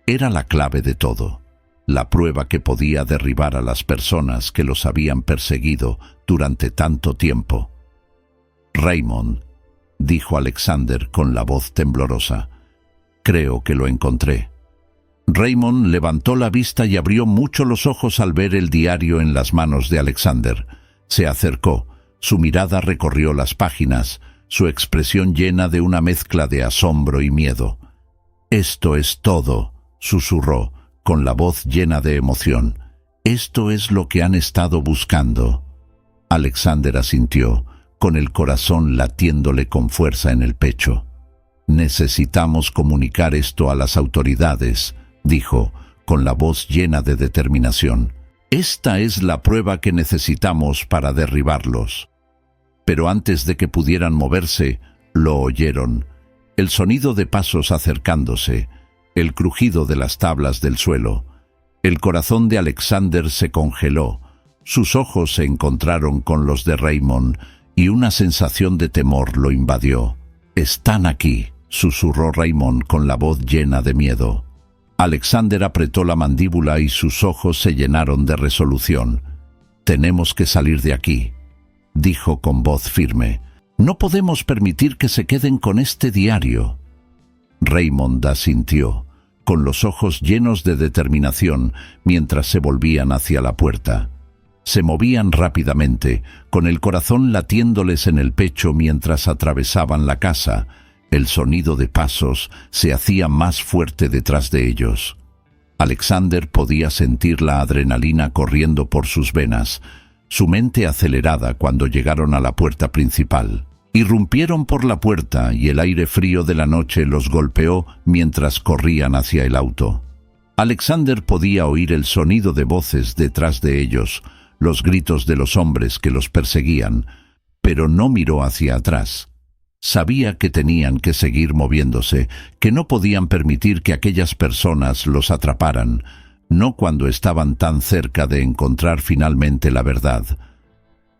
Era la clave de todo, la prueba que podía derribar a las personas que los habían perseguido durante tanto tiempo. «Raymond», dijo Alexander con la voz temblorosa, «creo que lo encontré». Raymond levantó la vista y abrió mucho los ojos al ver el diario en las manos de Alexander. Se acercó, su mirada recorrió las páginas, su expresión llena de una mezcla de asombro y miedo. «Esto es todo», susurró, con la voz llena de emoción. «Esto es lo que han estado buscando». Alexander asintió, con el corazón latiéndole con fuerza en el pecho. «Necesitamos comunicar esto a las autoridades», dijo, con la voz llena de determinación. «Esta es la prueba que necesitamos para derribarlos». Pero antes de que pudieran moverse, lo oyeron. El sonido de pasos acercándose, el crujido de las tablas del suelo. El corazón de Alexander se congeló. Sus ojos se encontraron con los de Raymond y una sensación de temor lo invadió. «Están aquí», susurró Raymond con la voz llena de miedo. Alexander apretó la mandíbula y sus ojos se llenaron de resolución. «Tenemos que salir de aquí», dijo con voz firme. «No podemos permitir que se queden con este diario». Raymond asintió, con los ojos llenos de determinación mientras se volvían hacia la puerta. Se movían rápidamente, con el corazón latiéndoles en el pecho mientras atravesaban la casa. El sonido de pasos se hacía más fuerte detrás de ellos. Alexander podía sentir la adrenalina corriendo por sus venas, su mente acelerada cuando llegaron a la puerta principal. Irrumpieron por la puerta y el aire frío de la noche los golpeó mientras corrían hacia el auto. Alexander podía oír el sonido de voces detrás de ellos, los gritos de los hombres que los perseguían, pero no miró hacia atrás. Sabía que tenían que seguir moviéndose, que no podían permitir que aquellas personas los atraparan, no cuando estaban tan cerca de encontrar finalmente la verdad.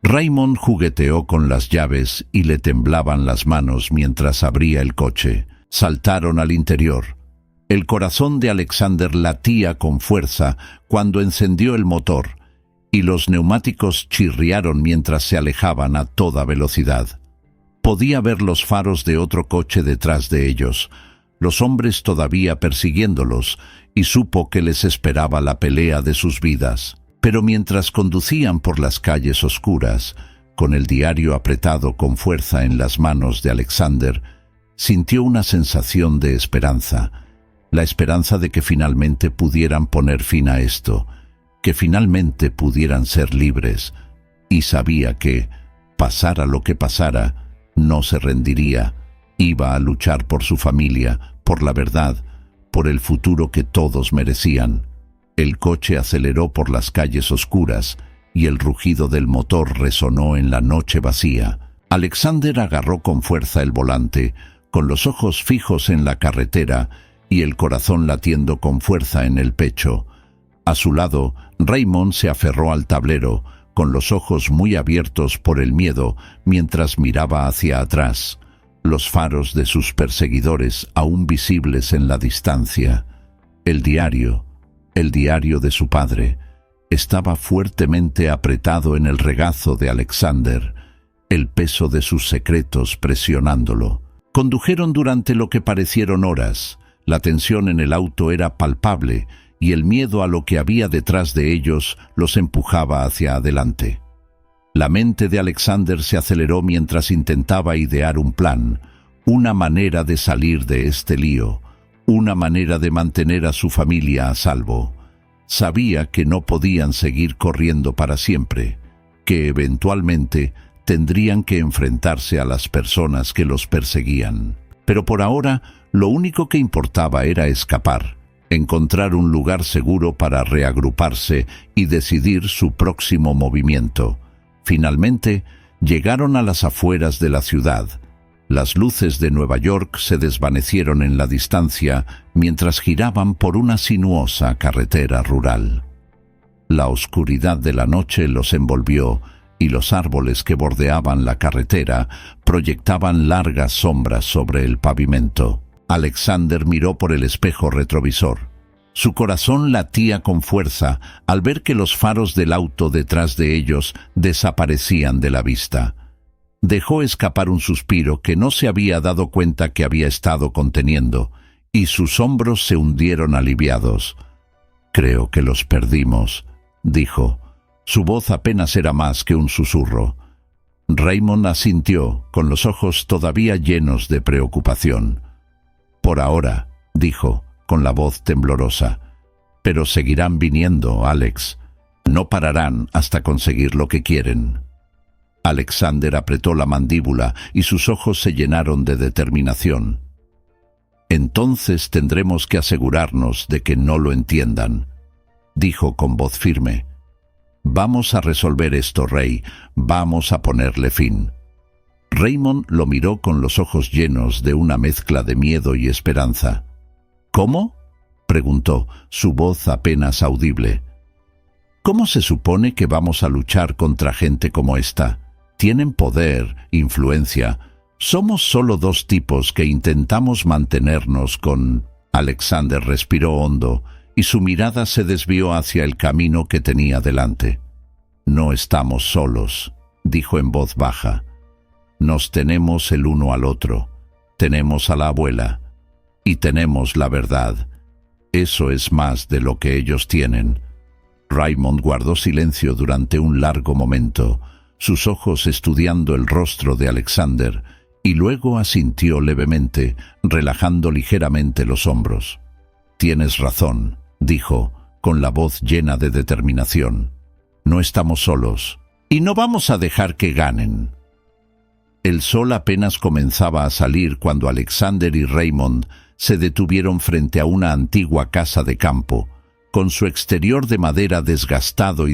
Raymond jugueteó con las llaves y le temblaban las manos mientras abría el coche. Saltaron al interior. El corazón de Alexander latía con fuerza cuando encendió el motor. y los neumáticos chirriaron mientras se alejaban a toda velocidad. Podía ver los faros de otro coche detrás de ellos, los hombres todavía persiguiéndolos, y supo que les esperaba la pelea de sus vidas. Pero mientras conducían por las calles oscuras, con el diario apretado con fuerza en las manos de Alexander, sintió una sensación de esperanza, la esperanza de que finalmente pudieran poner fin a esto, que finalmente pudieran ser libres, y sabía que, pasara lo que pasara, no se rendiría, iba a luchar por su familia, por la verdad, por el futuro que todos merecían. El coche aceleró por las calles oscuras y el rugido del motor resonó en la noche vacía. Alexander agarró con fuerza el volante, con los ojos fijos en la carretera y el corazón latiendo con fuerza en el pecho. A su lado, Raymond se aferró al tablero, con los ojos muy abiertos por el miedo, mientras miraba hacia atrás, los faros de sus perseguidores aún visibles en la distancia. El diario de su padre, estaba fuertemente apretado en el regazo de Alexander, el peso de sus secretos presionándolo. Condujeron durante lo que parecieron horas. La tensión en el auto era palpable y el miedo a lo que había detrás de ellos los empujaba hacia adelante. La mente de Alexander se aceleró mientras intentaba idear un plan, una manera de salir de este lío, una manera de mantener a su familia a salvo. Sabía que no podían seguir corriendo para siempre, que eventualmente tendrían que enfrentarse a las personas que los perseguían. Pero por ahora, lo único que importaba era escapar, encontrar un lugar seguro para reagruparse y decidir su próximo movimiento. Finalmente, llegaron a las afueras de la ciudad. Las luces de Nueva York se desvanecieron en la distancia mientras giraban por una sinuosa carretera rural. La oscuridad de la noche los envolvió y los árboles que bordeaban la carretera proyectaban largas sombras sobre el pavimento. Alexander miró por el espejo retrovisor. Su corazón latía con fuerza al ver que los faros del auto detrás de ellos desaparecían de la vista. Dejó escapar un suspiro que no se había dado cuenta que había estado conteniendo, y sus hombros se hundieron aliviados. «Creo que los perdimos», dijo. Su voz apenas era más que un susurro. Raymond asintió, con los ojos todavía llenos de preocupación. «Por ahora», dijo, con la voz temblorosa. «Pero seguirán viniendo, Alex. No pararán hasta conseguir lo que quieren». Alexander apretó la mandíbula y sus ojos se llenaron de determinación. «Entonces tendremos que asegurarnos de que no lo entiendan», dijo con voz firme. «Vamos a resolver esto, Rey. Vamos a ponerle fin». Raymond lo miró con los ojos llenos de una mezcla de miedo y esperanza. «¿Cómo?», preguntó, su voz apenas audible. «¿Cómo se supone que vamos a luchar contra gente como esta? Tienen poder, influencia. Somos solo dos tipos que intentamos mantenernos con...» Alexander respiró hondo y su mirada se desvió hacia el camino que tenía delante. «No estamos solos», dijo en voz baja. «Nos tenemos el uno al otro. Tenemos a la abuela. Y tenemos la verdad. Eso es más de lo que ellos tienen». Raymond guardó silencio durante un largo momento, sus ojos estudiando el rostro de Alexander, y luego asintió levemente, relajando ligeramente los hombros. «Tienes razón», dijo, con la voz llena de determinación. «No estamos solos, y no vamos a dejar que ganen». El sol apenas comenzaba a salir cuando Alexander y Raymond se detuvieron frente a una antigua casa de campo, con su exterior de madera desgastado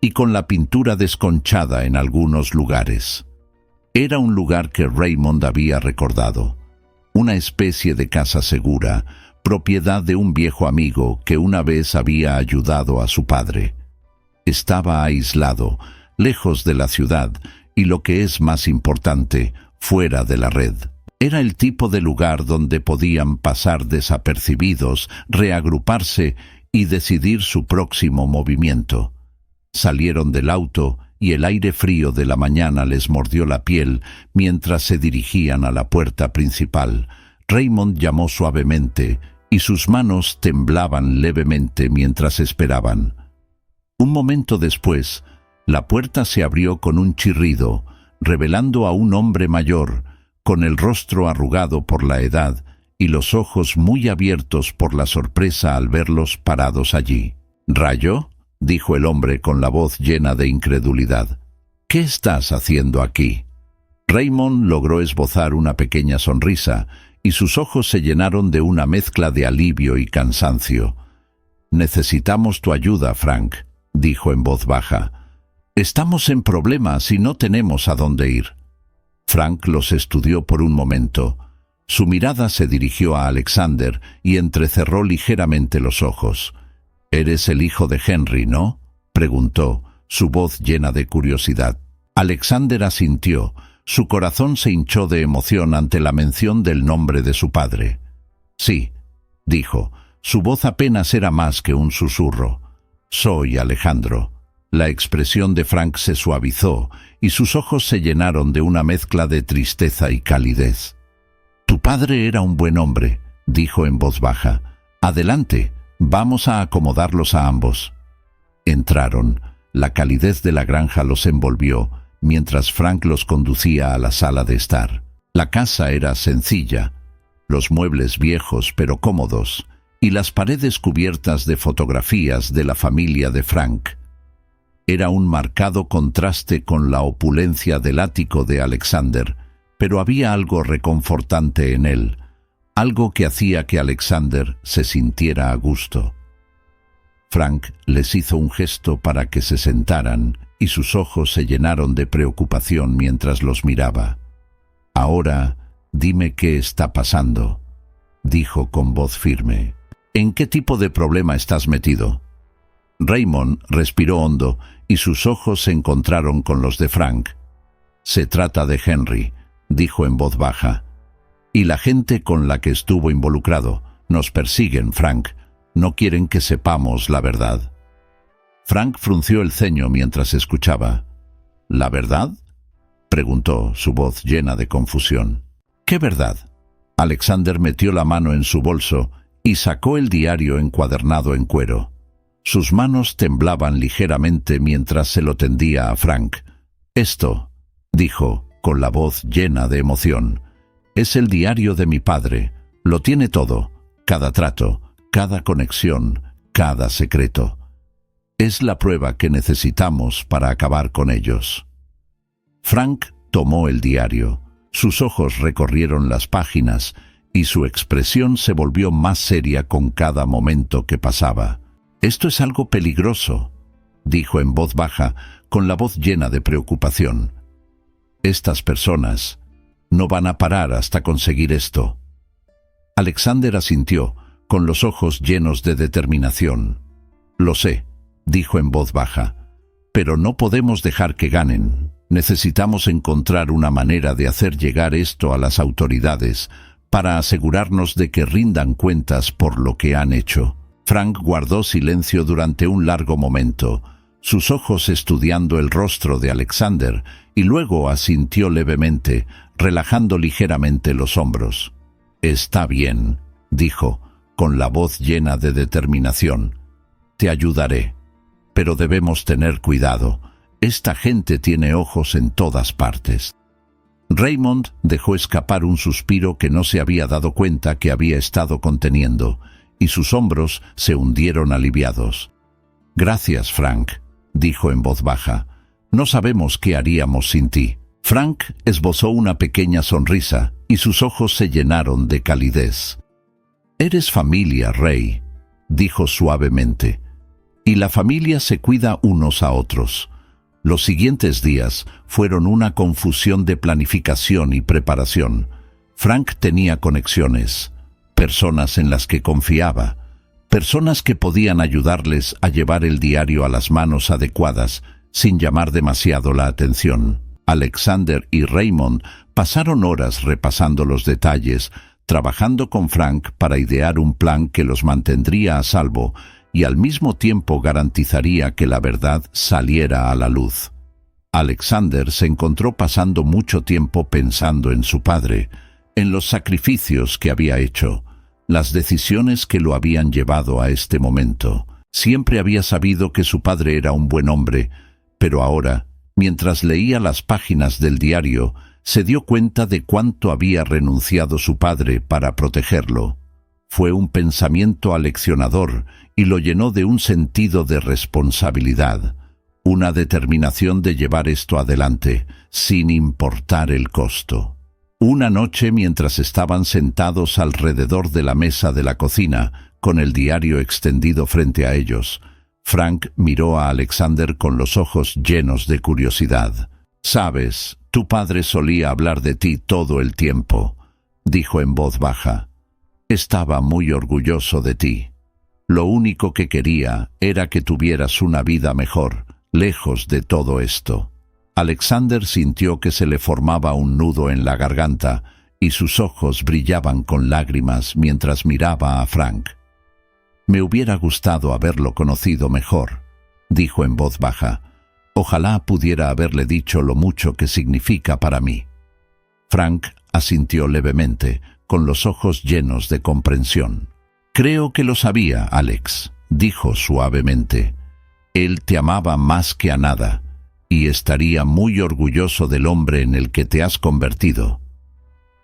y con la pintura desconchada en algunos lugares. Era un lugar que Raymond había recordado, una especie de casa segura, propiedad de un viejo amigo que una vez había ayudado a su padre. Estaba aislado, lejos de la ciudad, y lo que es más importante, fuera de la red. Era el tipo de lugar donde podían pasar desapercibidos, reagruparse y decidir su próximo movimiento. Salieron del auto y el aire frío de la mañana les mordió la piel mientras se dirigían a la puerta principal. Raymond llamó suavemente y sus manos temblaban levemente mientras esperaban. Un momento después, la puerta se abrió con un chirrido, revelando a un hombre mayor, con el rostro arrugado por la edad y los ojos muy abiertos por la sorpresa al verlos parados allí. «¿Rayo?», dijo el hombre con la voz llena de incredulidad. «¿Qué estás haciendo aquí?». Raymond logró esbozar una pequeña sonrisa y sus ojos se llenaron de una mezcla de alivio y cansancio. «Necesitamos tu ayuda, Frank», dijo en voz baja. «Estamos en problemas y no tenemos a dónde ir». Frank los estudió por un momento. Su mirada se dirigió a Alexander y entrecerró ligeramente los ojos. «¿Eres el hijo de Henry, no?», preguntó, su voz llena de curiosidad. Alexander asintió. Su corazón se hinchó de emoción ante la mención del nombre de su padre. «Sí», dijo. Su voz apenas era más que un susurro. «Soy Alejandro». La expresión de Frank se suavizó y sus ojos se llenaron de una mezcla de tristeza y calidez. «Tu padre era un buen hombre», dijo en voz baja. «Adelante, vamos a acomodarlos a ambos». Entraron. La calidez de la granja los envolvió, mientras Frank los conducía a la sala de estar. La casa era sencilla, los muebles viejos pero cómodos, y las paredes cubiertas de fotografías de la familia de Frank. Era un marcado contraste con la opulencia del ático de Alexander, pero había algo reconfortante en él, algo que hacía que Alexander se sintiera a gusto. Frank les hizo un gesto para que se sentaran y sus ojos se llenaron de preocupación mientras los miraba. «Ahora, dime qué está pasando», dijo con voz firme. «¿En qué tipo de problema estás metido?». Raymond respiró hondo y sus ojos se encontraron con los de Frank. «Se trata de Henry», dijo en voz baja. «Y la gente con la que estuvo involucrado. Nos persiguen, Frank. No quieren que sepamos la verdad». Frank frunció el ceño mientras escuchaba. «¿La verdad?», preguntó, su voz llena de confusión. «¿Qué verdad?». Alexander metió la mano en su bolso y sacó el diario encuadernado en cuero. Sus manos temblaban ligeramente mientras se lo tendía a Frank. «Esto», dijo, con la voz llena de emoción, «es el diario de mi padre. Lo tiene todo, cada trato, cada conexión, cada secreto. Es la prueba que necesitamos para acabar con ellos». Frank tomó el diario. Sus ojos recorrieron las páginas y su expresión se volvió más seria con cada momento que pasaba. «Esto es algo peligroso», dijo en voz baja, con la voz llena de preocupación. «Estas personas no van a parar hasta conseguir esto». Alexander asintió, con los ojos llenos de determinación. «Lo sé», dijo en voz baja, «pero no podemos dejar que ganen. Necesitamos encontrar una manera de hacer llegar esto a las autoridades para asegurarnos de que rindan cuentas por lo que han hecho». Frank guardó silencio durante un largo momento, sus ojos estudiando el rostro de Alexander, y luego asintió levemente, relajando ligeramente los hombros. «Está bien», dijo, con la voz llena de determinación. «Te ayudaré. Pero debemos tener cuidado. Esta gente tiene ojos en todas partes». Raymond dejó escapar un suspiro que no se había dado cuenta que había estado conteniendo, y sus hombros se hundieron aliviados. «Gracias, Frank», dijo en voz baja. «No sabemos qué haríamos sin ti». Frank esbozó una pequeña sonrisa y sus ojos se llenaron de calidez. «Eres familia, Ray», dijo suavemente, «y la familia se cuida unos a otros». Los siguientes días fueron una confusión de planificación y preparación. Frank tenía conexiones, personas en las que confiaba, personas que podían ayudarles a llevar el diario a las manos adecuadas sin llamar demasiado la atención. Alexander y Raymond pasaron horas repasando los detalles, trabajando con Frank para idear un plan que los mantendría a salvo y al mismo tiempo garantizaría que la verdad saliera a la luz. Alexander se encontró pasando mucho tiempo pensando en su padre, en los sacrificios que había hecho, las decisiones que lo habían llevado a este momento. Siempre había sabido que su padre era un buen hombre, pero ahora, mientras leía las páginas del diario, se dio cuenta de cuánto había renunciado su padre para protegerlo. Fue un pensamiento aleccionador y lo llenó de un sentido de responsabilidad, una determinación de llevar esto adelante, sin importar el costo. Una noche, mientras estaban sentados alrededor de la mesa de la cocina, con el diario extendido frente a ellos, Frank miró a Alexander con los ojos llenos de curiosidad. «Sabes, tu padre solía hablar de ti todo el tiempo», dijo en voz baja. «Estaba muy orgulloso de ti. Lo único que quería era que tuvieras una vida mejor, lejos de todo esto». Alexander sintió que se le formaba un nudo en la garganta y sus ojos brillaban con lágrimas mientras miraba a Frank. «Me hubiera gustado haberlo conocido mejor», dijo en voz baja. «Ojalá pudiera haberle dicho lo mucho que significa para mí». Frank asintió levemente, con los ojos llenos de comprensión. «Creo que lo sabía, Alex», dijo suavemente. «Él te amaba más que a nada, y estaría muy orgulloso del hombre en el que te has convertido».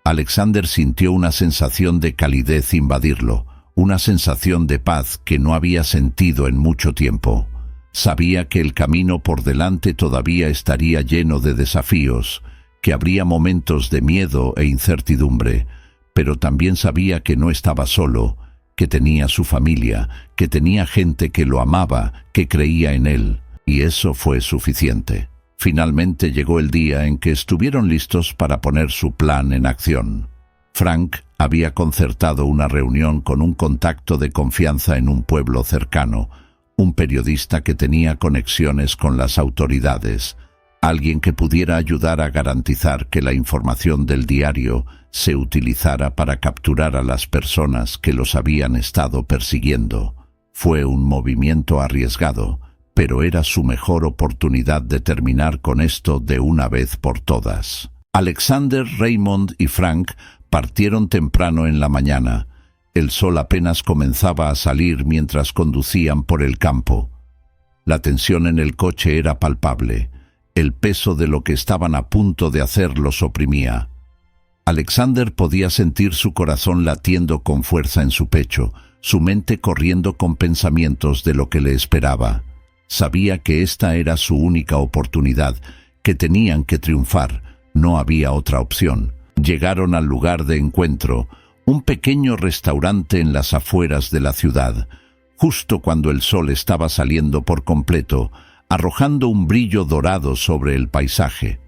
Alexander sintió una sensación de calidez invadirlo, una sensación de paz que no había sentido en mucho tiempo. Sabía que el camino por delante todavía estaría lleno de desafíos, que habría momentos de miedo e incertidumbre, pero también sabía que no estaba solo, que tenía su familia, que tenía gente que lo amaba, que creía en él, y eso fue suficiente. Finalmente llegó el día en que estuvieron listos para poner su plan en acción. Frank había concertado una reunión con un contacto de confianza en un pueblo cercano, un periodista que tenía conexiones con las autoridades, alguien que pudiera ayudar a garantizar que la información del diario se utilizara para capturar a las personas que los habían estado persiguiendo. Fue un movimiento arriesgado, pero era su mejor oportunidad de terminar con esto de una vez por todas. Alexander, Raymond y Frank partieron temprano en la mañana. El sol apenas comenzaba a salir mientras conducían por el campo. La tensión en el coche era palpable. El peso de lo que estaban a punto de hacer los oprimía. Alexander podía sentir su corazón latiendo con fuerza en su pecho, su mente corriendo con pensamientos de lo que le esperaba. Sabía que esta era su única oportunidad, que tenían que triunfar, no había otra opción. Llegaron al lugar de encuentro, un pequeño restaurante en las afueras de la ciudad, justo cuando el sol estaba saliendo por completo, arrojando un brillo dorado sobre el paisaje.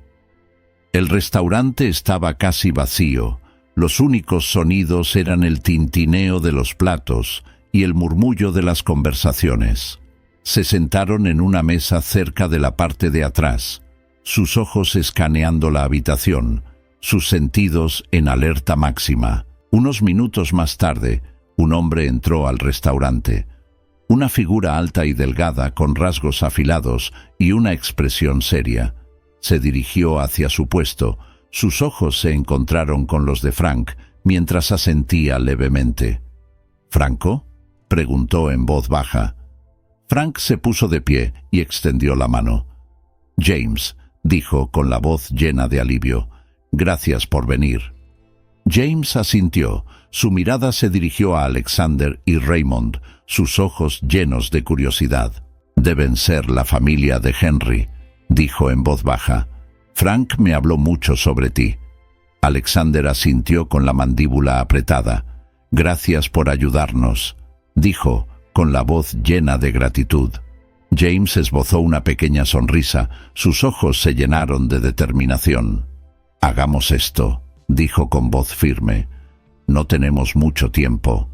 El restaurante estaba casi vacío. Los únicos sonidos eran el tintineo de los platos y el murmullo de las conversaciones. Se sentaron en una mesa cerca de la parte de atrás, sus ojos escaneando la habitación, sus sentidos en alerta máxima. Unos minutos más tarde, un hombre entró al restaurante. Una figura alta y delgada con rasgos afilados y una expresión seria. Se dirigió hacia su puesto. Sus ojos se encontraron con los de Frank mientras asentía levemente. «¿Franco?», preguntó en voz baja. Frank se puso de pie y extendió la mano. «James», dijo con la voz llena de alivio, «gracias por venir». James asintió. Su mirada se dirigió a Alexander y Raymond, sus ojos llenos de curiosidad. «Deben ser la familia de Henry», dijo en voz baja. «Frank me habló mucho sobre ti». Alexander asintió con la mandíbula apretada. «Gracias por ayudarnos», dijo, con la voz llena de gratitud. James esbozó una pequeña sonrisa. Sus ojos se llenaron de determinación. «Hagamos esto», dijo con voz firme. «No tenemos mucho tiempo».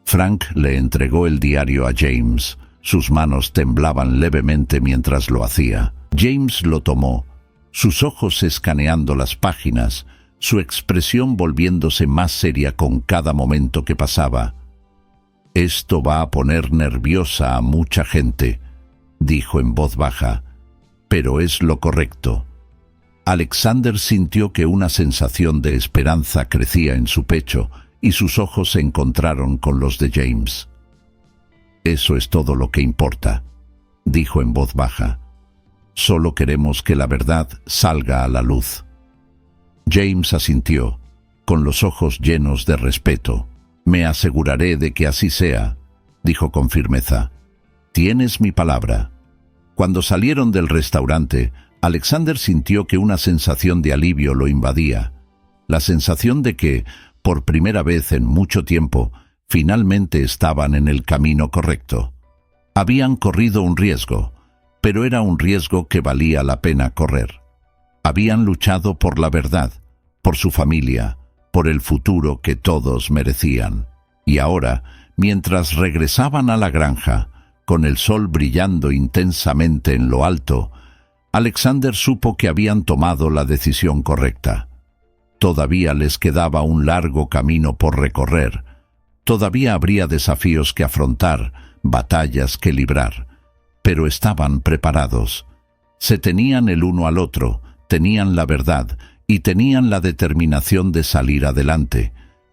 Frank le entregó el diario a James. Sus manos temblaban levemente mientras lo hacía. James lo tomó, sus ojos escaneando las páginas, su expresión volviéndose más seria con cada momento que pasaba. «Esto va a poner nerviosa a mucha gente», dijo en voz baja, «pero es lo correcto». Alexander sintió que una sensación de esperanza crecía en su pecho y sus ojos se encontraron con los de James. «Eso es todo lo que importa», dijo en voz baja. «Solo queremos que la verdad salga a la luz». James asintió, con los ojos llenos de respeto. «Me aseguraré de que así sea», dijo con firmeza. «Tienes mi palabra». Cuando salieron del restaurante, Alexander sintió que una sensación de alivio lo invadía. La sensación de que, por primera vez en mucho tiempo, finalmente estaban en el camino correcto. Habían corrido un riesgo, pero era un riesgo que valía la pena correr. Habían luchado por la verdad, por su familia, por el futuro que todos merecían. Y ahora, mientras regresaban a la granja, con el sol brillando intensamente en lo alto, Alexander supo que habían tomado la decisión correcta. Todavía les quedaba un largo camino por recorrer. Todavía habría desafíos que afrontar, batallas que librar. Pero estaban preparados. Se tenían el uno al otro, tenían la verdad y tenían la determinación de salir adelante.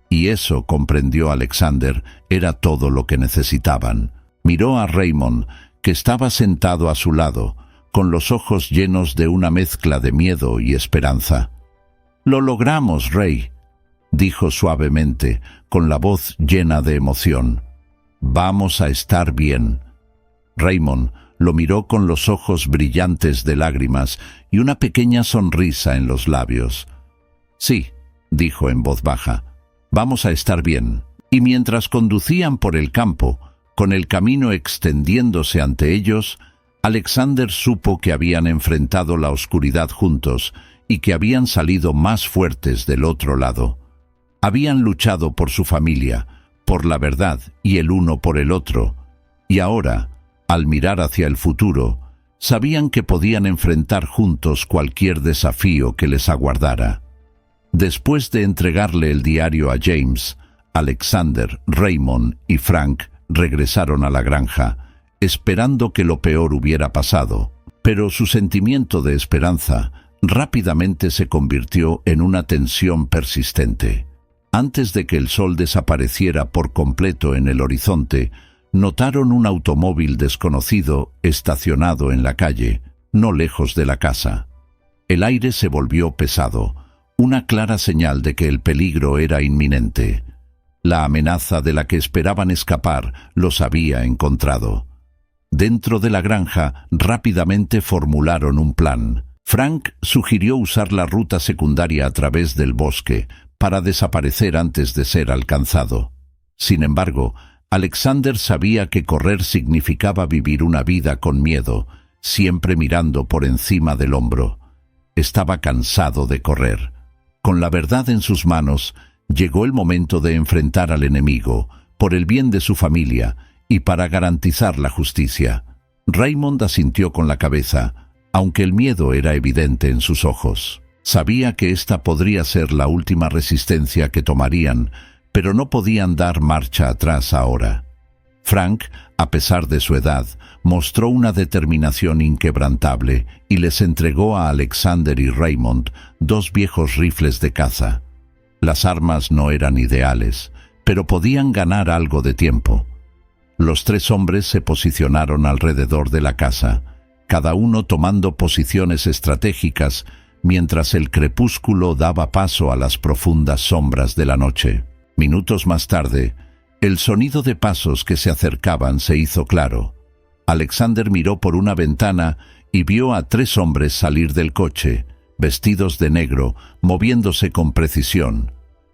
Y eso, comprendió Alexander, era todo lo que necesitaban. Miró a Raymond, que estaba sentado a su lado, con los ojos llenos de una mezcla de miedo y esperanza. «Lo logramos, Ray», dijo suavemente, con la voz llena de emoción. «Vamos a estar bien». Raymond lo miró con los ojos brillantes de lágrimas y una pequeña sonrisa en los labios. «Sí», dijo en voz baja, «vamos a estar bien». Y mientras conducían por el campo, con el camino extendiéndose ante ellos, Alexander supo que habían enfrentado la oscuridad juntos y que habían salido más fuertes del otro lado. Habían luchado por su familia, por la verdad y el uno por el otro, y ahora, al mirar hacia el futuro, sabían que podían enfrentar juntos cualquier desafío que les aguardara. Después de entregarle el diario a James, Alexander, Raymond y Frank regresaron a la granja, esperando que lo peor hubiera pasado, pero su sentimiento de esperanza rápidamente se convirtió en una tensión persistente. Antes de que el sol desapareciera por completo en el horizonte, notaron un automóvil desconocido estacionado en la calle, no lejos de la casa. El aire se volvió pesado, una clara señal de que el peligro era inminente. La amenaza de la que esperaban escapar los había encontrado. Dentro de la granja rápidamente formularon un plan. Frank sugirió usar la ruta secundaria a través del bosque para desaparecer antes de ser alcanzado. Sin embargo, Alexander sabía que correr significaba vivir una vida con miedo, siempre mirando por encima del hombro. Estaba cansado de correr. Con la verdad en sus manos, llegó el momento de enfrentar al enemigo, por el bien de su familia y para garantizar la justicia. Raymond asintió con la cabeza, aunque el miedo era evidente en sus ojos. Sabía que esta podría ser la última resistencia que tomarían, pero no podían dar marcha atrás ahora. Frank, a pesar de su edad, mostró una determinación inquebrantable y les entregó a Alexander y Raymond 2 viejos rifles de caza. Las armas no eran ideales, pero podían ganar algo de tiempo. Los 3 hombres se posicionaron alrededor de la casa, cada uno tomando posiciones estratégicas, mientras el crepúsculo daba paso a las profundas sombras de la noche. Minutos más tarde, el sonido de pasos que se acercaban se hizo claro. Alexander miró por una ventana y vio a 3 hombres salir del coche, vestidos de negro, moviéndose con precisión.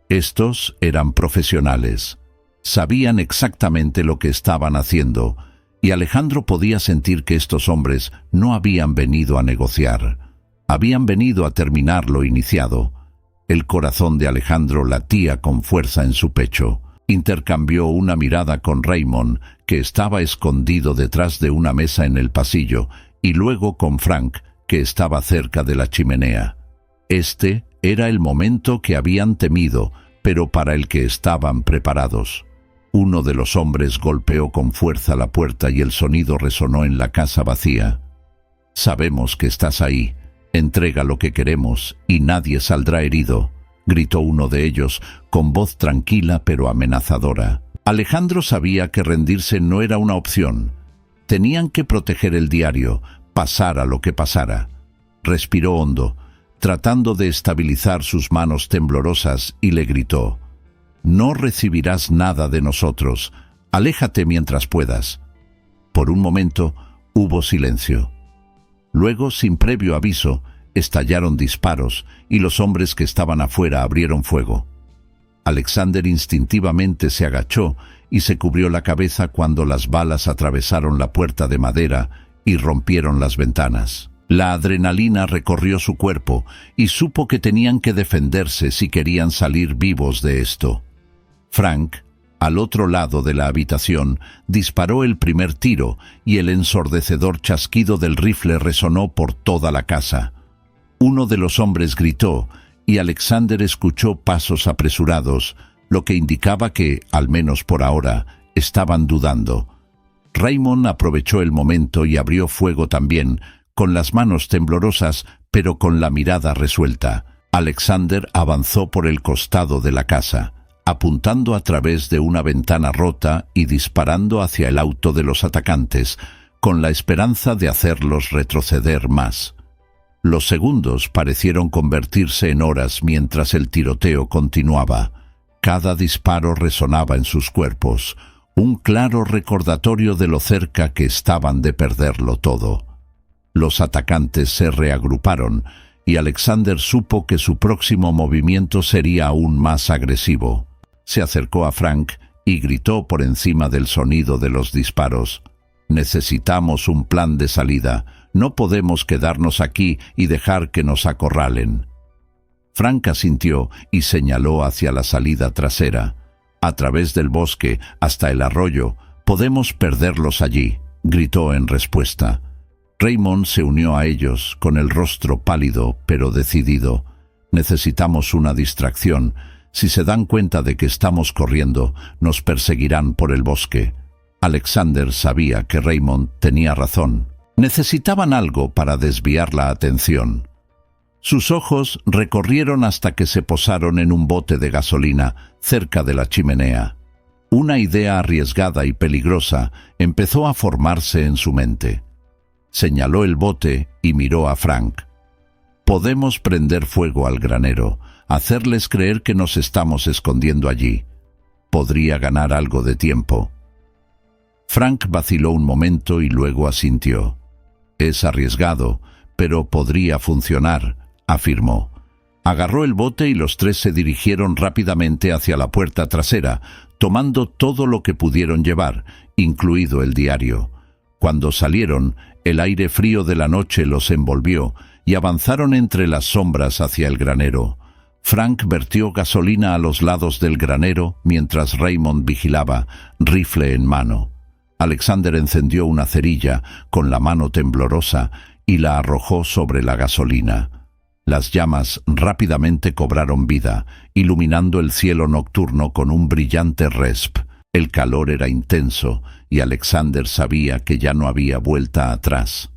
Estos eran profesionales. Sabían exactamente lo que estaban haciendo, y Alejandro podía sentir que estos hombres no habían venido a negociar. Habían venido a terminar lo iniciado. El corazón de Alejandro latía con fuerza en su pecho. Intercambió una mirada con Raymond, que estaba escondido detrás de una mesa en el pasillo, y luego con Frank, que estaba cerca de la chimenea. Este era el momento que habían temido, pero para el que estaban preparados. Uno de los hombres golpeó con fuerza la puerta y el sonido resonó en la casa vacía. «Sabemos que estás ahí. Entrega lo que queremos y nadie saldrá herido», gritó uno de ellos con voz tranquila pero amenazadora. Alejandro sabía que rendirse no era una opción. Tenían que proteger el diario, pasara lo que pasara. Respiró hondo, tratando de estabilizar sus manos temblorosas, y le gritó: «No recibirás nada de nosotros. Aléjate mientras puedas». Por un momento hubo silencio. Luego, sin previo aviso, estallaron disparos y los hombres que estaban afuera abrieron fuego. Alexander instintivamente se agachó y se cubrió la cabeza cuando las balas atravesaron la puerta de madera y rompieron las ventanas. La adrenalina recorrió su cuerpo y supo que tenían que defenderse si querían salir vivos de esto. Frank, al otro lado de la habitación, disparó el primer tiro y el ensordecedor chasquido del rifle resonó por toda la casa. Uno de los hombres gritó y Alexander escuchó pasos apresurados, lo que indicaba que, al menos por ahora, estaban dudando. Raymond aprovechó el momento y abrió fuego también, con las manos temblorosas, pero con la mirada resuelta. Alexander avanzó por el costado de la casa, apuntando a través de una ventana rota y disparando hacia el auto de los atacantes, con la esperanza de hacerlos retroceder más. Los segundos parecieron convertirse en horas mientras el tiroteo continuaba. Cada disparo resonaba en sus cuerpos, un claro recordatorio de lo cerca que estaban de perderlo todo. Los atacantes se reagruparon y Alexander supo que su próximo movimiento sería aún más agresivo. Se acercó a Frank y gritó por encima del sonido de los disparos: «Necesitamos un plan de salida. No podemos quedarnos aquí y dejar que nos acorralen». Frank asintió y señaló hacia la salida trasera. «A través del bosque hasta el arroyo. Podemos perderlos allí», gritó en respuesta. Raymond se unió a ellos, con el rostro pálido pero decidido. «Necesitamos una distracción. Si se dan cuenta de que estamos corriendo, nos perseguirán por el bosque». Alexander sabía que Raymond tenía razón. Necesitaban algo para desviar la atención. Sus ojos recorrieron hasta que se posaron en un bote de gasolina cerca de la chimenea. Una idea arriesgada y peligrosa empezó a formarse en su mente. Señaló el bote y miró a Frank. «Podemos prender fuego al granero, hacerles creer que nos estamos escondiendo allí. Podría ganar algo de tiempo». Frank vaciló un momento y luego asintió. «Es arriesgado, pero podría funcionar», afirmó. Agarró el bote y los tres se dirigieron rápidamente hacia la puerta trasera, tomando todo lo que pudieron llevar, incluido el diario. Cuando salieron, el aire frío de la noche los envolvió y avanzaron entre las sombras hacia el granero. Frank vertió gasolina a los lados del granero mientras Raymond vigilaba, rifle en mano. Alexander encendió una cerilla con la mano temblorosa y la arrojó sobre la gasolina. Las llamas rápidamente cobraron vida, iluminando el cielo nocturno con un brillante resp. El calor era intenso y Alexander sabía que ya no había vuelta atrás.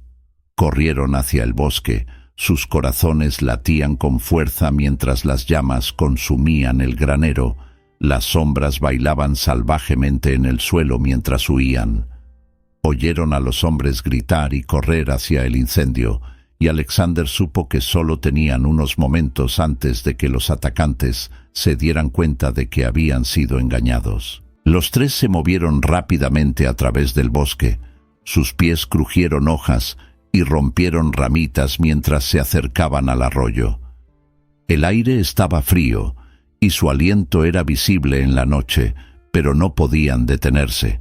Corrieron hacia el bosque. Sus corazones latían con fuerza mientras las llamas consumían el granero. Las sombras bailaban salvajemente en el suelo mientras huían. Oyeron a los hombres gritar y correr hacia el incendio, y Alexander supo que solo tenían unos momentos antes de que los atacantes se dieran cuenta de que habían sido engañados. Los tres se movieron rápidamente a través del bosque. Sus pies crujieron hojas y rompieron ramitas mientras se acercaban al arroyo. El aire estaba frío y su aliento era visible en la noche, pero no podían detenerse.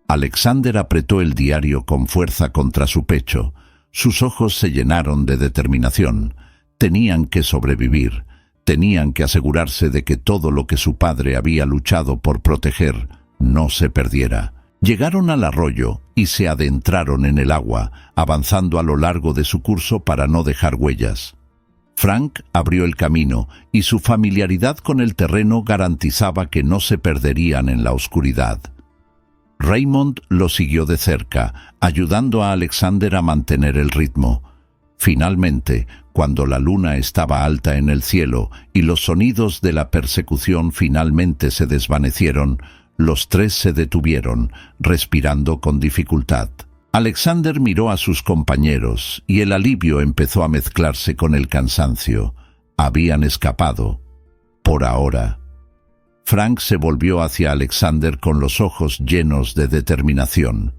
Alexander apretó el diario con fuerza contra su pecho. Sus ojos se llenaron de determinación. Tenían que sobrevivir. Tenían que asegurarse de que todo lo que su padre había luchado por proteger no se perdiera. Llegaron al arroyo y se adentraron en el agua, avanzando a lo largo de su curso para no dejar huellas. Frank abrió el camino y su familiaridad con el terreno garantizaba que no se perderían en la oscuridad. Raymond lo siguió de cerca, ayudando a Alexander a mantener el ritmo. Finalmente, cuando la luna estaba alta en el cielo y los sonidos de la persecución finalmente se desvanecieron, los tres se detuvieron, respirando con dificultad. Alexander miró a sus compañeros y el alivio empezó a mezclarse con el cansancio. Habían escapado. Por ahora. Frank se volvió hacia Alexander con los ojos llenos de determinación.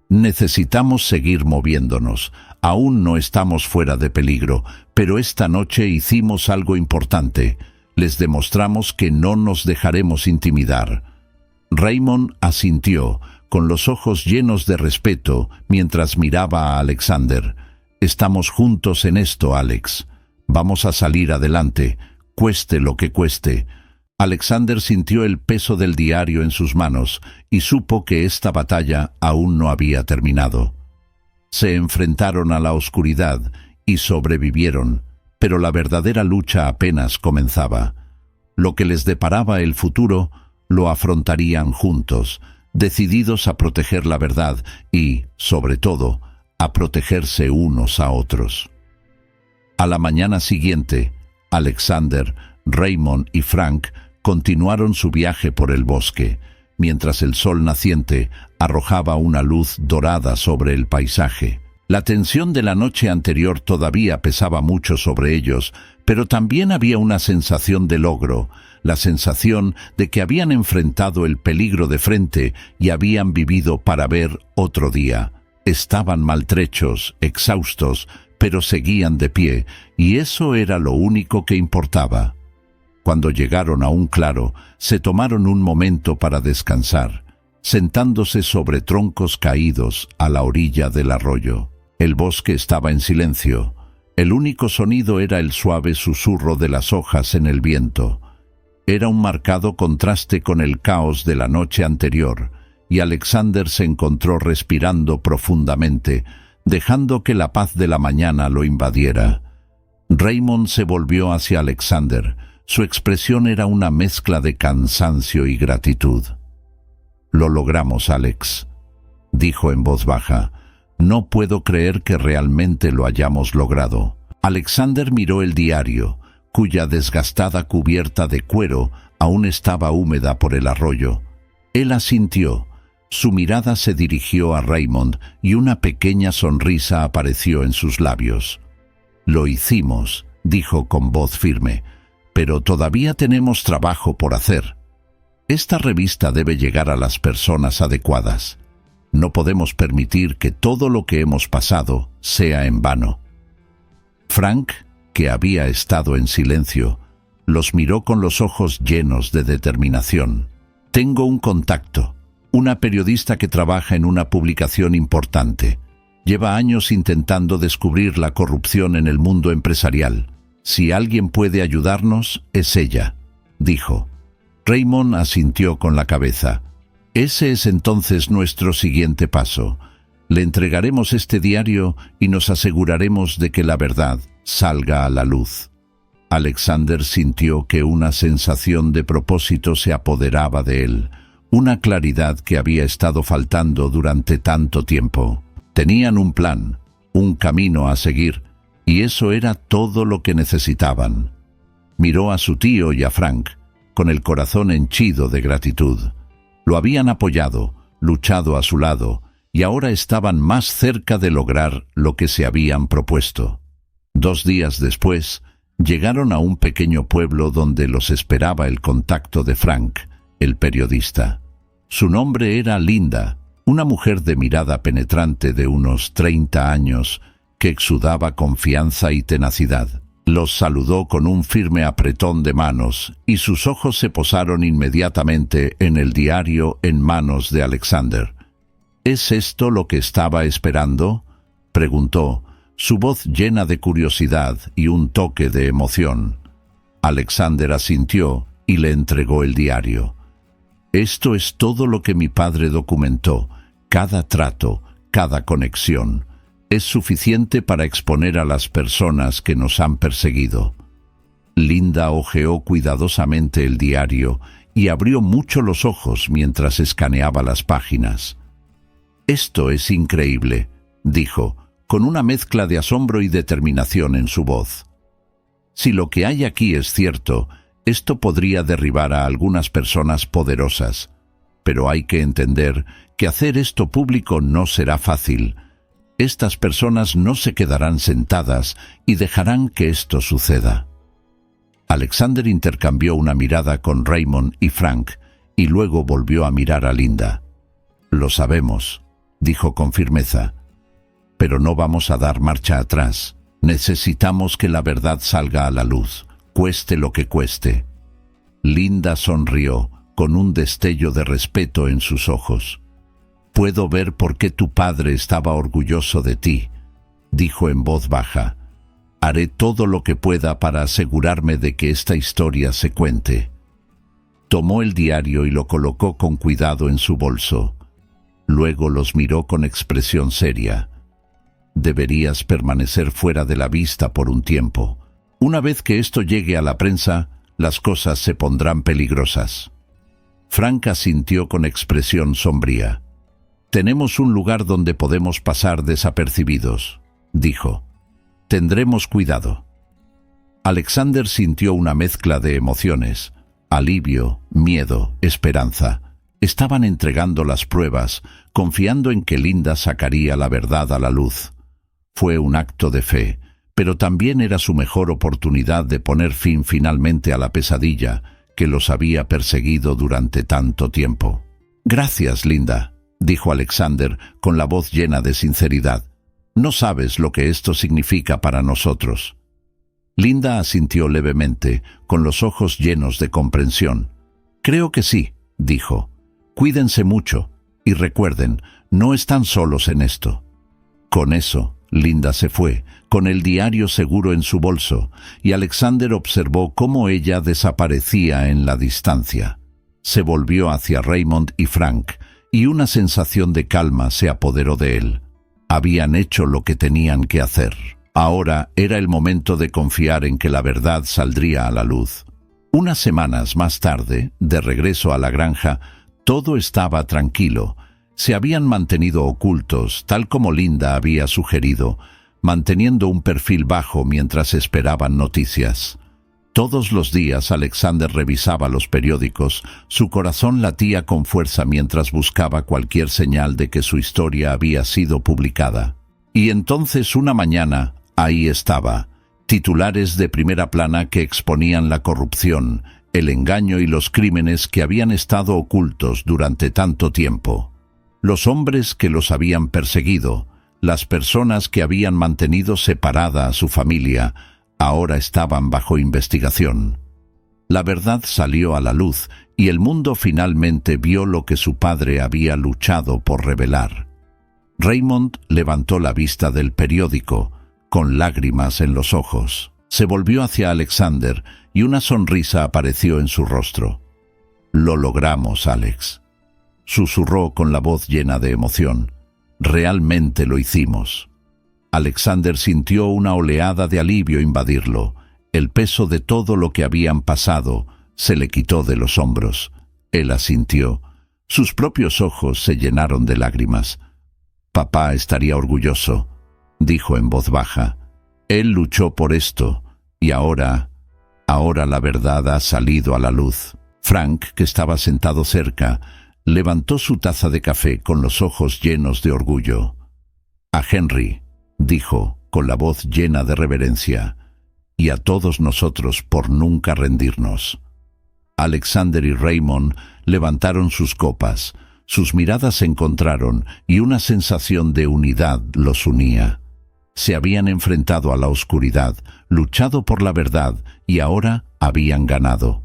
Necesitamos seguir moviéndonos. Aún no estamos fuera de peligro, pero esta noche hicimos algo importante. Les demostramos que no nos dejaremos intimidar. Raymond asintió, con los ojos llenos de respeto, mientras miraba a Alexander. Estamos juntos en esto, Alex. Vamos a salir adelante, cueste lo que cueste. Alexander sintió el peso del diario en sus manos y supo que esta batalla aún no había terminado. Se enfrentaron a la oscuridad y sobrevivieron, pero la verdadera lucha apenas comenzaba. Lo que les deparaba el futuro lo afrontarían juntos, decididos a proteger la verdad y, sobre todo, a protegerse unos a otros. A la mañana siguiente, Alexander, Raymond y Frank continuaron su viaje por el bosque, mientras el sol naciente arrojaba una luz dorada sobre el paisaje. La tensión de la noche anterior todavía pesaba mucho sobre ellos, pero también había una sensación de logro, la sensación de que habían enfrentado el peligro de frente y habían vivido para ver otro día. Estaban maltrechos, exhaustos, pero seguían de pie, y eso era lo único que importaba. Cuando llegaron a un claro, se tomaron un momento para descansar, sentándose sobre troncos caídos a la orilla del arroyo. El bosque estaba en silencio. El único sonido era el suave susurro de las hojas en el viento. Era un marcado contraste con el caos de la noche anterior, y Alexander se encontró respirando profundamente, dejando que la paz de la mañana lo invadiera. Raymond se volvió hacia Alexander. Su expresión era una mezcla de cansancio y gratitud. «Lo logramos, Alex», dijo en voz baja. «No puedo creer que realmente lo hayamos logrado». Alexander miró el diario, cuya desgastada cubierta de cuero aún estaba húmeda por el arroyo. Él asintió. Su mirada se dirigió a Raymond y una pequeña sonrisa apareció en sus labios. «Lo hicimos», dijo con voz firme. «Pero todavía tenemos trabajo por hacer. Esta revista debe llegar a las personas adecuadas. No podemos permitir que todo lo que hemos pasado sea en vano». Frank, que había estado en silencio, los miró con los ojos llenos de determinación. «Tengo un contacto, una periodista que trabaja en una publicación importante. Lleva años intentando descubrir la corrupción en el mundo empresarial. Si alguien puede ayudarnos, es ella», dijo. Raymond asintió con la cabeza. «Ese es entonces nuestro siguiente paso. Le entregaremos este diario y nos aseguraremos de que la verdad salga a la luz». Alexander sintió que una sensación de propósito se apoderaba de él, una claridad que había estado faltando durante tanto tiempo. Tenían un plan, un camino a seguir, y eso era todo lo que necesitaban. Miró a su tío y a Frank, con el corazón henchido de gratitud. Lo habían apoyado, luchado a su lado, y ahora estaban más cerca de lograr lo que se habían propuesto. 2 días después, llegaron a un pequeño pueblo donde los esperaba el contacto de Frank, el periodista. Su nombre era Linda, una mujer de mirada penetrante de unos 30 años, que exudaba confianza y tenacidad. Los saludó con un firme apretón de manos y sus ojos se posaron inmediatamente en el diario en manos de Alexander. «¿Es esto lo que estaba esperando?», preguntó, su voz llena de curiosidad y un toque de emoción. Alexander asintió y le entregó el diario. «Esto es todo lo que mi padre documentó, cada trato, cada conexión. Es suficiente para exponer a las personas que nos han perseguido. Linda hojeó cuidadosamente el diario y abrió mucho los ojos mientras escaneaba las páginas. «Esto es increíble», dijo, con una mezcla de asombro y determinación en su voz. «Si lo que hay aquí es cierto, esto podría derribar a algunas personas poderosas, pero hay que entender que hacer esto público no será fácil. Estas personas no se quedarán sentadas y dejarán que esto suceda». Alexander intercambió una mirada con Raymond y Frank y luego volvió a mirar a Linda. «Lo sabemos», dijo con firmeza, «pero no vamos a dar marcha atrás. Necesitamos que la verdad salga a la luz, cueste lo que cueste». Linda sonrió, con un destello de respeto en sus ojos. «Puedo ver por qué tu padre estaba orgulloso de ti», dijo en voz baja. «Haré todo lo que pueda para asegurarme de que esta historia se cuente». Tomó el diario y lo colocó con cuidado en su bolso. Luego los miró con expresión seria. «Deberías permanecer fuera de la vista por un tiempo. Una vez que esto llegue a la prensa, las cosas se pondrán peligrosas». Frank asintió con expresión sombría. «Tenemos un lugar donde podemos pasar desapercibidos», dijo. «Tendremos cuidado». Alexander sintió una mezcla de emociones: alivio, miedo, esperanza. Estaban entregando las pruebas, confiando en que Linda sacaría la verdad a la luz. Fue un acto de fe, pero también era su mejor oportunidad de poner fin finalmente a la pesadilla que los había perseguido durante tanto tiempo. «Gracias, Linda», dijo Alexander con la voz llena de sinceridad. «No sabes lo que esto significa para nosotros». Linda asintió levemente, con los ojos llenos de comprensión. «Creo que sí», dijo. «Cuídense mucho, y recuerden, no están solos en esto». Con eso, Linda se fue, con el diario seguro en su bolso, y Alexander observó cómo ella desaparecía en la distancia. Se volvió hacia Raymond y Frank, y una sensación de calma se apoderó de él. Habían hecho lo que tenían que hacer. Ahora era el momento de confiar en que la verdad saldría a la luz. Unas semanas más tarde, de regreso a la granja, todo estaba tranquilo. Se habían mantenido ocultos, tal como Linda había sugerido, manteniendo un perfil bajo mientras esperaban noticias. Todos los días Alexander revisaba los periódicos, su corazón latía con fuerza mientras buscaba cualquier señal de que su historia había sido publicada. Y entonces una mañana, ahí estaba, titulares de primera plana que exponían la corrupción, el engaño y los crímenes que habían estado ocultos durante tanto tiempo. Los hombres que los habían perseguido, las personas que habían mantenido separada a su familia, ahora estaban bajo investigación. La verdad salió a la luz y el mundo finalmente vio lo que su padre había luchado por revelar. Raymond levantó la vista del periódico, con lágrimas en los ojos. Se volvió hacia Alexander y una sonrisa apareció en su rostro. «Lo logramos, Alex», susurró con la voz llena de emoción. «Realmente lo hicimos». Alexander sintió una oleada de alivio invadirlo. El peso de todo lo que habían pasado se le quitó de los hombros. Él asintió. Sus propios ojos se llenaron de lágrimas. «Papá estaría orgulloso», dijo en voz baja. «Él luchó por esto, y ahora la verdad ha salido a la luz». Frank, que estaba sentado cerca, levantó su taza de café con los ojos llenos de orgullo. «A Henry», dijo, con la voz llena de reverencia, «y a todos nosotros por nunca rendirnos». Alexander y Raymond levantaron sus copas, sus miradas se encontraron y una sensación de unidad los unía. Se habían enfrentado a la oscuridad, luchado por la verdad y ahora habían ganado.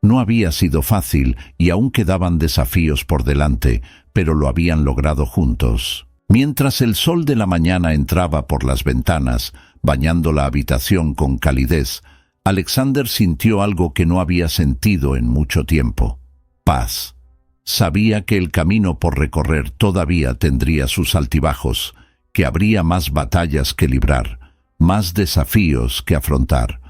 No había sido fácil y aún quedaban desafíos por delante, pero lo habían logrado juntos. Mientras el sol de la mañana entraba por las ventanas, bañando la habitación con calidez, Alexander sintió algo que no había sentido en mucho tiempo: paz. Sabía que el camino por recorrer todavía tendría sus altibajos, que habría más batallas que librar, más desafíos que afrontar,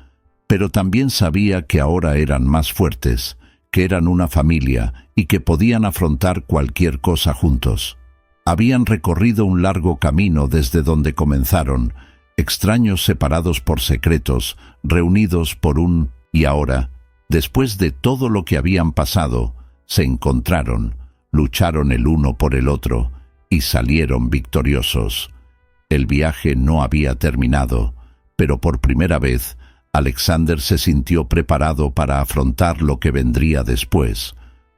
pero también sabía que ahora eran más fuertes, que eran una familia y que podían afrontar cualquier cosa juntos. Habían recorrido un largo camino desde donde comenzaron, extraños separados por secretos, reunidos por un y ahora, después de todo lo que habían pasado, se encontraron, lucharon el uno por el otro y salieron victoriosos. El viaje no había terminado, pero por primera vez Alexander se sintió preparado para afrontar lo que vendría después,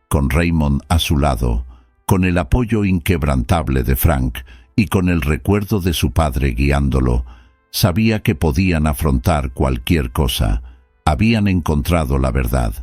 con Raymond a su lado, con el apoyo inquebrantable de Frank y con el recuerdo de su padre guiándolo. Sabía que podían afrontar cualquier cosa. Habían encontrado la verdad,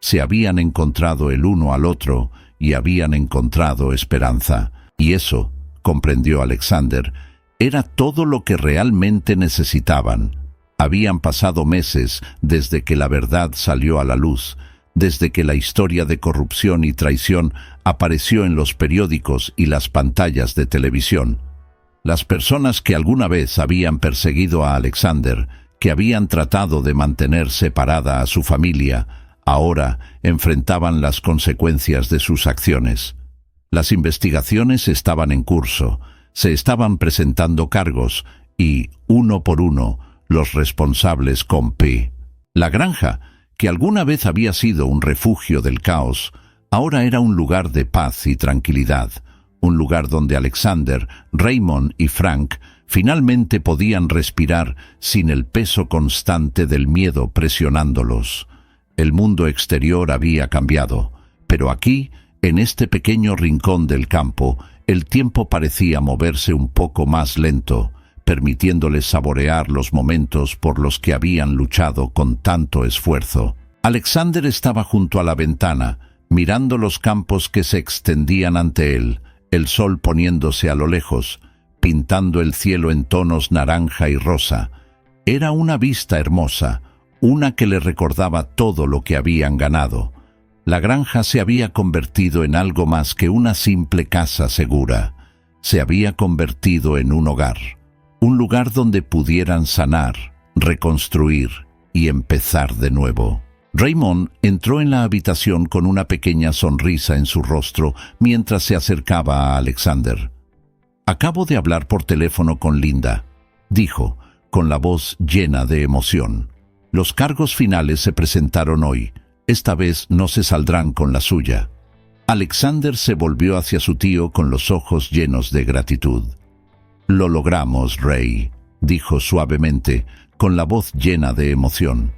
se habían encontrado el uno al otro y habían encontrado esperanza. Y eso, comprendió Alexander, era todo lo que realmente necesitaban. Habían pasado meses desde que la verdad salió a la luz, desde que la historia de corrupción y traición apareció en los periódicos y las pantallas de televisión. Las personas que alguna vez habían perseguido a Alexander, que habían tratado de mantener separada a su familia, ahora enfrentaban las consecuencias de sus acciones. Las investigaciones estaban en curso, se estaban presentando cargos y, uno por uno, los responsables con P. La granja, que alguna vez había sido un refugio del caos, ahora era un lugar de paz y tranquilidad, un lugar donde Alexander, Raymond y Frank finalmente podían respirar sin el peso constante del miedo presionándolos. El mundo exterior había cambiado, pero aquí, en este pequeño rincón del campo, el tiempo parecía moverse un poco más lento, permitiéndoles saborear los momentos por los que habían luchado con tanto esfuerzo. Alexander estaba junto a la ventana, mirando los campos que se extendían ante él, el sol poniéndose a lo lejos, pintando el cielo en tonos naranja y rosa. Era una vista hermosa, una que le recordaba todo lo que habían ganado. La granja se había convertido en algo más que una simple casa segura. Se había convertido en un hogar, un lugar donde pudieran sanar, reconstruir y empezar de nuevo. Raymond entró en la habitación con una pequeña sonrisa en su rostro mientras se acercaba a Alexander. «Acabo de hablar por teléfono con Linda», dijo, con la voz llena de emoción. «Los cargos finales se presentaron hoy. Esta vez no se saldrán con la suya». Alexander se volvió hacia su tío con los ojos llenos de gratitud. «Lo logramos, Ray», dijo suavemente, con la voz llena de emoción.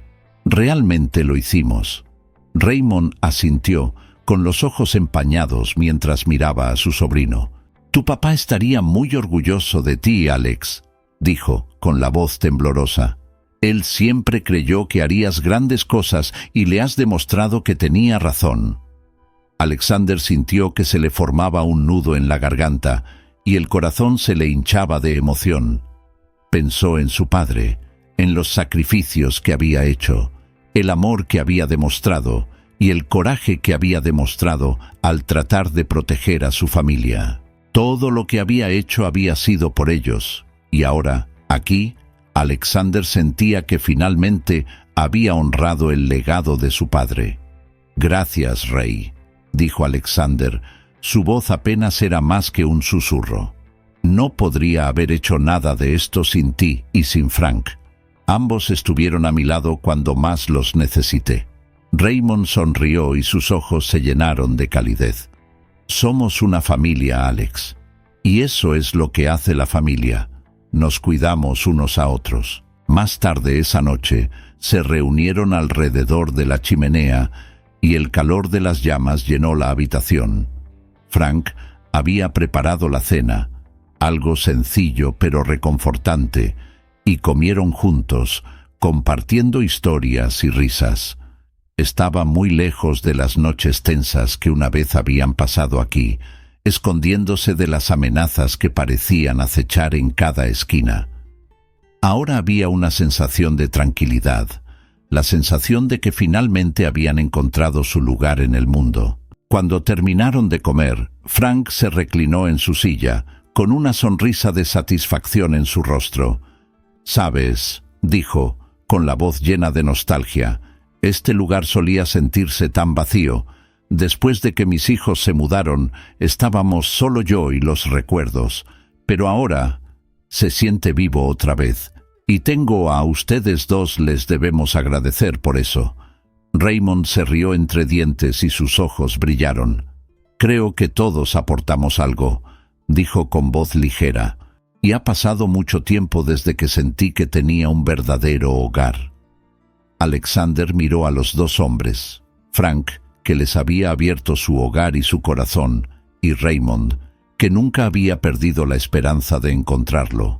«Realmente lo hicimos». Raymond asintió, con los ojos empañados mientras miraba a su sobrino. «Tu papá estaría muy orgulloso de ti, Alex», dijo, con la voz temblorosa. «Él siempre creyó que harías grandes cosas y le has demostrado que tenía razón». Alexander sintió que se le formaba un nudo en la garganta y el corazón se le hinchaba de emoción. Pensó en su padre, en los sacrificios que había hecho, el amor que había demostrado y el coraje que había demostrado al tratar de proteger a su familia. Todo lo que había hecho había sido por ellos, y ahora, aquí, Alexander sentía que finalmente había honrado el legado de su padre. «Gracias, Rey», dijo Alexander. Su voz apenas era más que un susurro. «No podría haber hecho nada de esto sin ti y sin Frank. Ambos estuvieron a mi lado cuando más los necesité». Raymond sonrió y sus ojos se llenaron de calidez. «Somos una familia, Alex. Y eso es lo que hace la familia. Nos cuidamos unos a otros». Más tarde esa noche, se reunieron alrededor de la chimenea y el calor de las llamas llenó la habitación. Frank había preparado la cena, algo sencillo pero reconfortante, y comieron juntos, compartiendo historias y risas. Estaba muy lejos de las noches tensas que una vez habían pasado aquí, escondiéndose de las amenazas que parecían acechar en cada esquina. Ahora había una sensación de tranquilidad, la sensación de que finalmente habían encontrado su lugar en el mundo. Cuando terminaron de comer, Frank se reclinó en su silla, con una sonrisa de satisfacción en su rostro. «Sabes», dijo, con la voz llena de nostalgia, «este lugar solía sentirse tan vacío. Después de que mis hijos se mudaron, estábamos solo yo y los recuerdos. Pero ahora se siente vivo otra vez. Y a ustedes dos les debemos agradecer por eso». Raymond se rió entre dientes y sus ojos brillaron. «Creo que todos aportamos algo», dijo con voz ligera, «y ha pasado mucho tiempo desde que sentí que tenía un verdadero hogar». Alexander miró a los dos hombres, Frank, que les había abierto su hogar y su corazón, y Raymond, que nunca había perdido la esperanza de encontrarlo.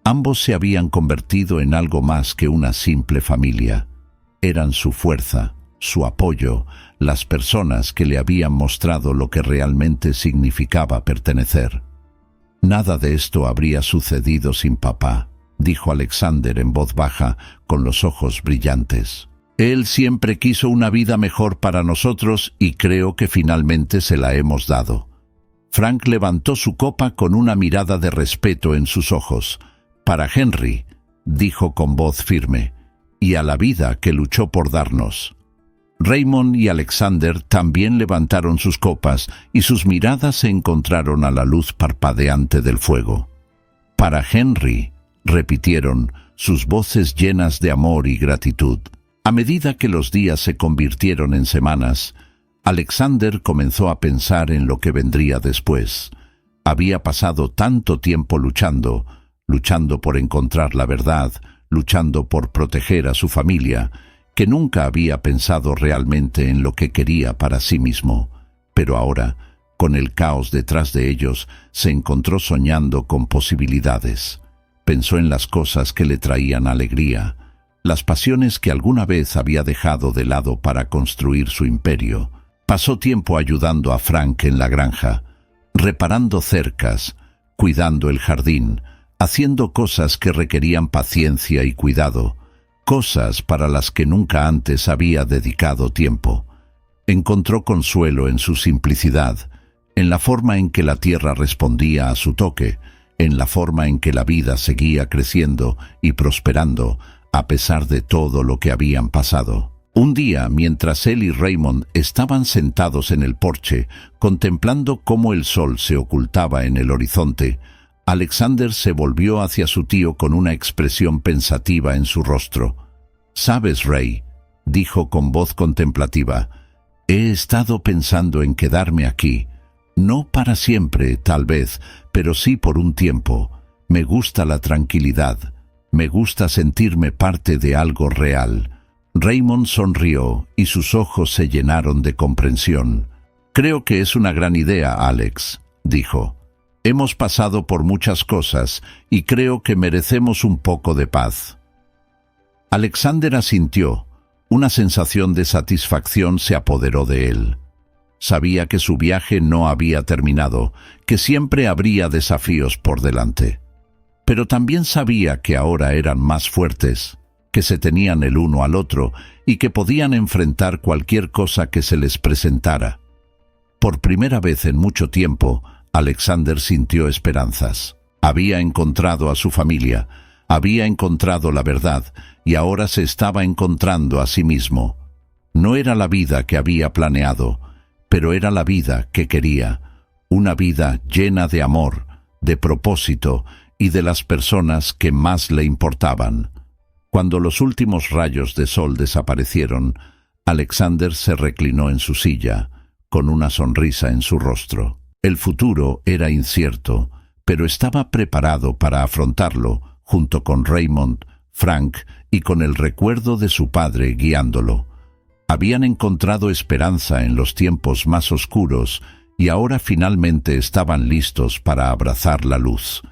Ambos se habían convertido en algo más que una simple familia. Eran su fuerza, su apoyo, las personas que le habían mostrado lo que realmente significaba pertenecer. «Nada de esto habría sucedido sin papá», dijo Alexander en voz baja, con los ojos brillantes. «Él siempre quiso una vida mejor para nosotros y creo que finalmente se la hemos dado». Frank levantó su copa con una mirada de respeto en sus ojos. «Para Henry», dijo con voz firme, «y a la vida que luchó por darnos». Raymond y Alexander también levantaron sus copas y sus miradas se encontraron a la luz parpadeante del fuego. «Para Henry», repitieron, sus voces llenas de amor y gratitud. A medida que los días se convirtieron en semanas, Alexander comenzó a pensar en lo que vendría después. Había pasado tanto tiempo luchando por encontrar la verdad, luchando por proteger a su familia, que nunca había pensado realmente en lo que quería para sí mismo. Pero ahora, con el caos detrás de ellos, se encontró soñando con posibilidades. Pensó en las cosas que le traían alegría, las pasiones que alguna vez había dejado de lado para construir su imperio. Pasó tiempo ayudando a Frank en la granja, reparando cercas, cuidando el jardín, haciendo cosas que requerían paciencia y cuidado, cosas para las que nunca antes había dedicado tiempo. Encontró consuelo en su simplicidad, en la forma en que la tierra respondía a su toque, en la forma en que la vida seguía creciendo y prosperando a pesar de todo lo que habían pasado. Un día, mientras él y Raymond estaban sentados en el porche, contemplando cómo el sol se ocultaba en el horizonte, Alexander se volvió hacia su tío con una expresión pensativa en su rostro. «¿Sabes, Ray?», dijo con voz contemplativa, «he estado pensando en quedarme aquí. No para siempre, tal vez, pero sí por un tiempo. Me gusta la tranquilidad. Me gusta sentirme parte de algo real». Raymond sonrió y sus ojos se llenaron de comprensión. «Creo que es una gran idea, Alex», dijo. «Hemos pasado por muchas cosas y creo que merecemos un poco de paz». Alexander asintió. Una sensación de satisfacción se apoderó de él. Sabía que su viaje no había terminado, que siempre habría desafíos por delante. Pero también sabía que ahora eran más fuertes, que se tenían el uno al otro y que podían enfrentar cualquier cosa que se les presentara. Por primera vez en mucho tiempo, Alexander sintió esperanzas. Había encontrado a su familia, había encontrado la verdad y ahora se estaba encontrando a sí mismo. No era la vida que había planeado, pero era la vida que quería, una vida llena de amor, de propósito y de las personas que más le importaban. Cuando los últimos rayos de sol desaparecieron, Alexander se reclinó en su silla, con una sonrisa en su rostro. El futuro era incierto, pero estaba preparado para afrontarlo, junto con Raymond, Frank y con el recuerdo de su padre guiándolo. Habían encontrado esperanza en los tiempos más oscuros y ahora finalmente estaban listos para abrazar la luz.